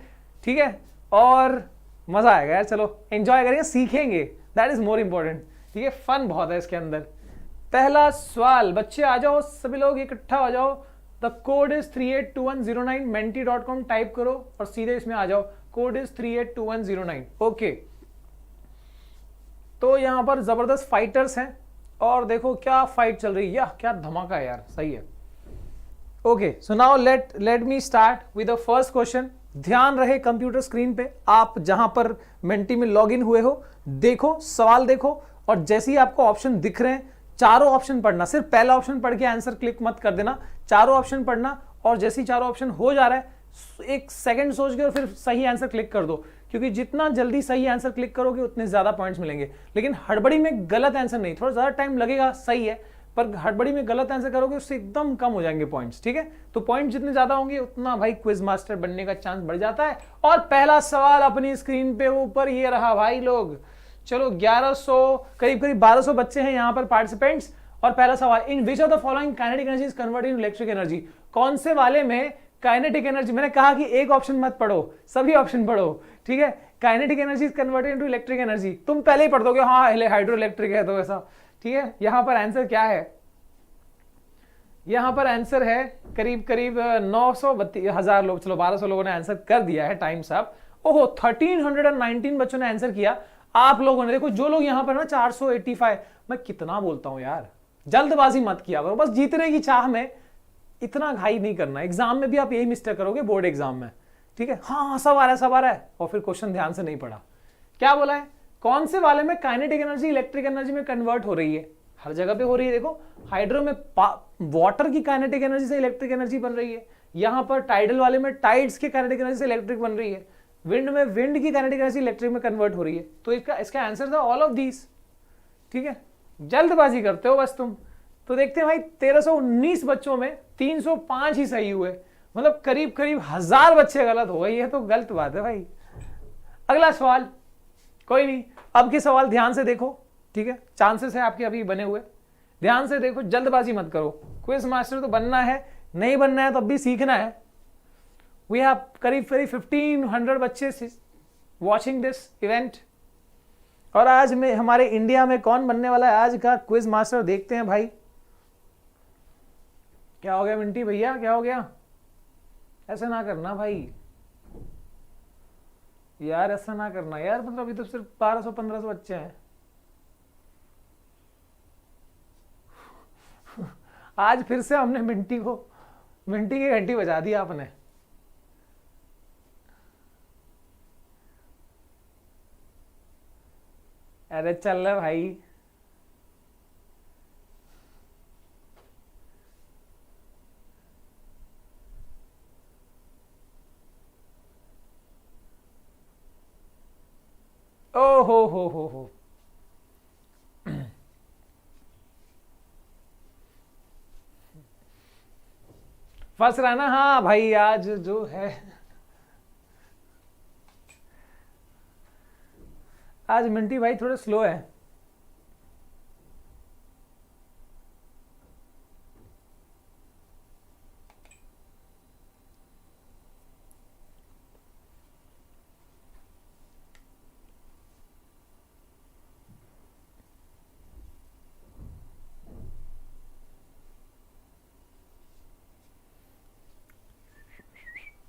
ठीक है, और मजा आएगा यार। चलो एंजॉय करेंगे, सीखेंगे, दैट इज मोर इंपॉर्टेंट, ठीक है, फन बहुत है इसके अंदर। पहला सवाल, बच्चे आ जाओ, सभी लोग इकट्ठा हो जाओ। The code is 382109, menti.com type करो और सीधे इसमें आ जाओ। Code is 382109। ओके, तो यहां पर जबरदस्त फाइटर्स हैं, और देखो क्या फाइट चल रही है, क्या धमाका है यार, सही है। Okay, so now let me start with the first question. ध्यान रहे कंप्यूटर स्क्रीन पे, आप जहां पर मेंटी में लॉग इन हुए हो, देखो सवाल देखो, और जैसे ही आपको ऑप्शन दिख रहे हैं चारों ऑप्शन पढ़ना, सिर्फ पहला ऑप्शन पढ़ के आंसर क्लिक मत कर देना, चारों ऑप्शन पढ़ना, और जैसे ही चारों ऑप्शन हो जा रहा है एक सेकंड सोच के और फिर सही आंसर क्लिक कर दो, क्योंकि जितना जल्दी सही आंसर क्लिक करोगे उतने ज्यादा पॉइंट्स मिलेंगे। लेकिन हड़बड़ी में गलत आंसर नहीं, थोड़ा ज्यादा टाइम लगेगा सही है, पर हड़बड़ी में गलत आंसर करोगे उससे एकदम कम हो जाएंगे पॉइंट्स, ठीक है। तो पॉइंट जितने ज्यादा होंगे उतना भाई क्विज मास्टर बनने का चांस बढ़ जाता है। और पहला सवाल अपनी स्क्रीन पे ऊपर ये रहा भाई लोग। चलो 1100, करीब करीब 1200 बच्चे हैं यहाँ पर पार्टिसिपेंट्स। और पहला सवाल, in which of the following kinetic energy is converted in electric energy? कौन से वाले में काइनेटिक एनर्जी, मैंने कहा कि एक ऑप्शन मत पढ़ो, सभी ऑप्शन पढ़ो, ठीक है। Kinetic energy is converted into electric energy, तुम पहले ही पढ़ दोगे, हाँ हाइड्रो इलेक्ट्रिक है तो ऐसा, ठीक है। यहां पर आंसर क्या है? यहां पर आंसर है करीब करीब 932,000 लोग, चलो 1200 लोगों ने आंसर कर दिया है, टाइम्स अप। ओहो 1319 बच्चों ने आंसर किया। आप लोगों ने देखो, जो लोग यहां पर ना 485, मैं कितना बोलता हूं यार, जल्दबाजी मत किया करो, बस जीतने की चाह में इतना घाई नहीं करना। एग्जाम में भी आप यही मिस्टेक करोगे, बोर्ड एग्जाम में, ठीक है। हाँ सब आ रहा है, और फिर क्वेश्चन ध्यान से नहीं पढ़ा। क्या बोला है? कौन से वाले में काइनेटिक एनर्जी इलेक्ट्रिक एनर्जी में कन्वर्ट हो रही है? हर जगह पे हो रही है। देखो हाइड्रो में वाटर की काइनेटिक एनर्जी से इलेक्ट्रिक एनर्जी बन रही है, यहां पर टाइडल वाले में टाइड्स की काइनेटिक एनर्जी से इलेक्ट्रिक बन रही है, विंड में विंड की काइनेटिक एनर्जी इलेक्ट्रिक में कन्वर्ट हो रही है। तो इसका आंसर था ऑल ऑफ दीज, ठीक है। जल्दबाजी करते हो बस तुम। तो देखते हैं भाई 1319 बच्चों में 305 ही सही हुए, मतलब करीब करीब 1000 बच्चे गलत हो गए, ये तो गलत बात है भाई। अगला सवाल, कोई नहीं, अब के सवाल ध्यान से देखो, ठीक है। चांसेस है आपके अभी बने हुए, ध्यान से देखो, जल्दबाजी मत करो। क्विज मास्टर तो बनना है, नहीं बनना है तब भी सीखना है। वी हैव करीब 1500 बच्चे वॉचिंग दिस इवेंट। और आज में हमारे इंडिया में कौन बनने वाला है आज का क्विज मास्टर, देखते हैं भाई। क्या हो गया मिंटी भैया, क्या हो गया? ऐसा ना करना भाई यार, ऐसा ना करना यार, मतलब अभी तो सिर्फ 1200-1500 बच्चे हैं। आज फिर से हमने मिंटी की घंटी बजा दी आपने। अरे चल रहा भाई। ओ हो। फंस रहा ना? हाँ भाई, आज जो है, आज मिंटी भाई थोड़े स्लो है।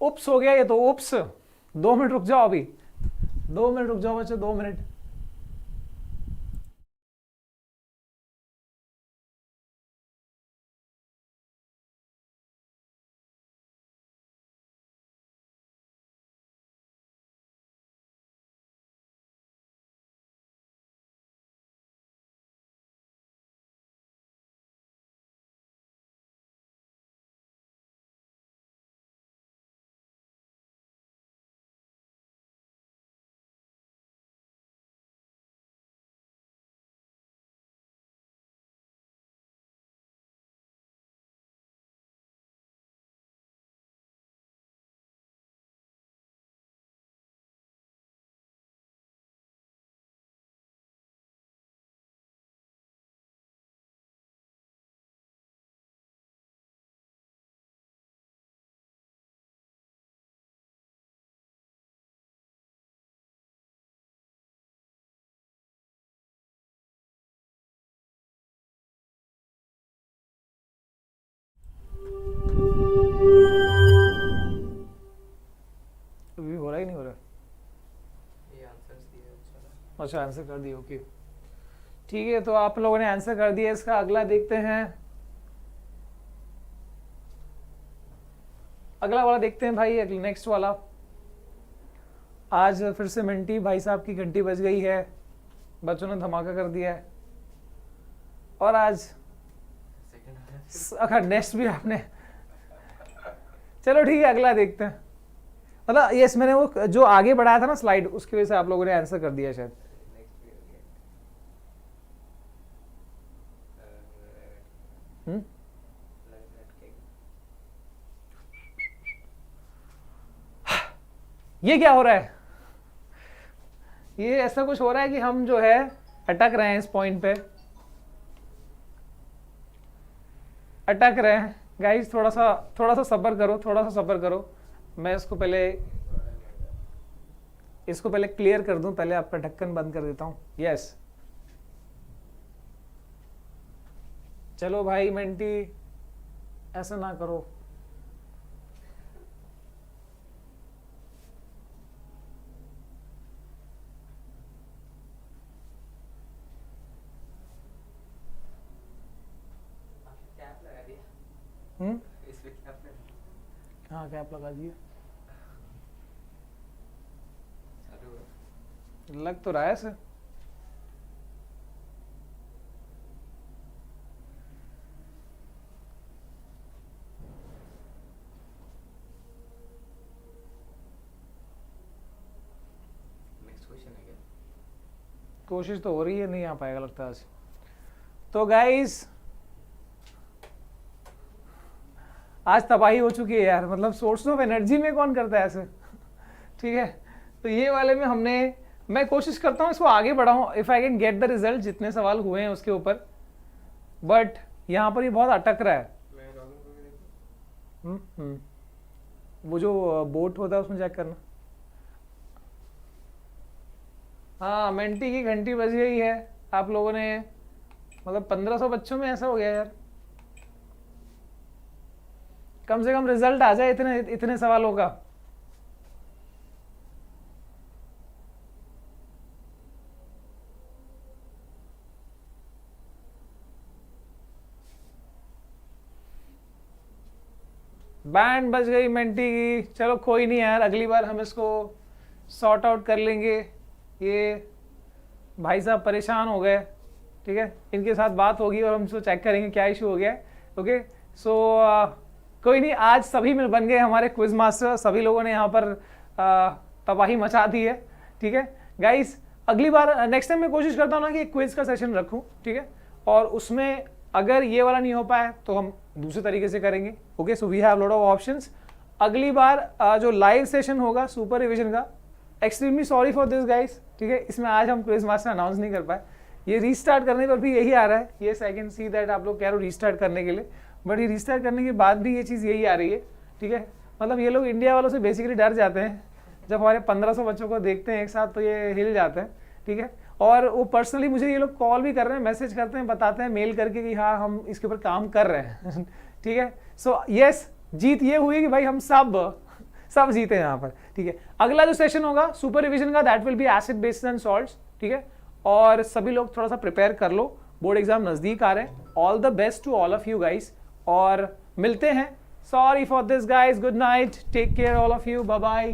उप्स हो गया ये तो, उप्स। 2 मिनट रुक जाओ अभी, 2 मिनट रुक जाओ बच्चों, 2 मिनट। अभी हो रहा ही नहीं हो रहा? ये आंसर्स दिए। अच्छा, आंसर कर दिए, ओके ठीक है। तो आप लोगों ने आंसर कर दिया, इसका अगला देखते हैं। अगला वाला देखते हैं भाई, नेक्स्ट वाला। आज फिर से मिंटी भाई साहब की घंटी बज गई है, बच्चों ने धमाका कर दिया है। और आज अगर नेक्स्ट भी आपने, चलो ठीक है, अगला देखते हैं। मतलब यस, मैंने वो जो आगे बढ़ाया था ना स्लाइड, उसकी वजह से आप लोगों ने आंसर कर दिया शायद। ये क्या हो रहा है? ये ऐसा कुछ हो रहा है कि हम जो है अटक रहे हैं इस पॉइंट पे, अटक रहे हैं। गाइस थोड़ा सा सब्र करो, थोड़ा सा सब्र करो। मैं इसको पहले क्लियर कर दूं, पहले आपका ढक्कन बंद कर देता हूं। यस, चलो भाई मेंटी, ऐसा ना करो। हाँ, कैप लगा दिया, लग तो रहा है सर। नेक्स्ट क्वेश्चन है क्या? कोशिश तो हो रही है, नहीं आ पाएगा लगता आज। तो गाइस आज तबाही हो चुकी है यार, मतलब सोर्स ऑफ एनर्जी में कौन करता है ऐसे? ठीक है, तो ये वाले में मैं कोशिश करता हूँ इसको आगे बढ़ाऊँ, if I can get the result, जितने सवाल हुए हैं उसके ऊपर। बट यहाँ पर ये बहुत अटक रहा है। वो जो बोट होता है उसमें चेक करना। हाँ, मेंटी की घंटी बज गई है। आप लोगों ने, मतलब 1500 बच्चों में ऐसा हो गया यार। कम से कम रिजल्ट आ जाए इतने सवालों का। बैंड बज गई मेंटी की। चलो कोई नहीं यार, अगली बार हम इसको सॉर्ट आउट कर लेंगे। ये भाई साहब परेशान हो गए, ठीक है, इनके साथ बात होगी और हम इसको चेक करेंगे क्या इशू हो गया है। ओके, सो कोई नहीं, आज सभी में बन गए हमारे क्विज मास्टर, सभी लोगों ने यहाँ पर तबाही मचा दी है, ठीक है गाइस। अगली बार नेक्स्ट टाइम मैं कोशिश करता हूँ ना कि एक क्विज का सेशन रखूँ, ठीक है, और उसमें अगर ये वाला नहीं हो पाया तो हम दूसरे तरीके से करेंगे। Okay, so we have lot of options. अगली बार जो लाइव सेशन होगा सुपर रिविजन का, extremely sorry for this guys, ठीक है, इसमें आज हम क्विज मास्टर अनाउंस नहीं कर पाए। ये रीस्टार्ट करने पर भी यही आ रहा है, yes I can see that आप लोग कह रहे हो रीस्टार्ट करने के लिए, बट ये रीस्टार्ट करने के बाद भी ये चीज़ यही आ रही है, ठीक है। मतलब ये लोग इंडिया वालों से बेसिकली डर जाते हैं, जब हमारे 1500 बच्चों को देखते हैं एक साथ तो ये हिल जाते हैं, ठीक है। और वो पर्सनली मुझे ये लोग कॉल भी कर रहे हैं, मैसेज करते हैं, बताते हैं मेल करके कि हाँ हम इसके ऊपर काम कर रहे हैं ठीक है। सो यस, जीत ये हुई कि भाई हम सब जीते हैं यहाँ पर, ठीक है। अगला जो सेशन होगा सुपर रिविजन का, that will be acid based and salts, ठीक है। और सभी लोग थोड़ा सा प्रिपेयर कर लो, बोर्ड एग्जाम नजदीक आ रहे हैं। All the best to all of you guys, और मिलते हैं। Sorry for this guys, good night, take care all of you, bye bye.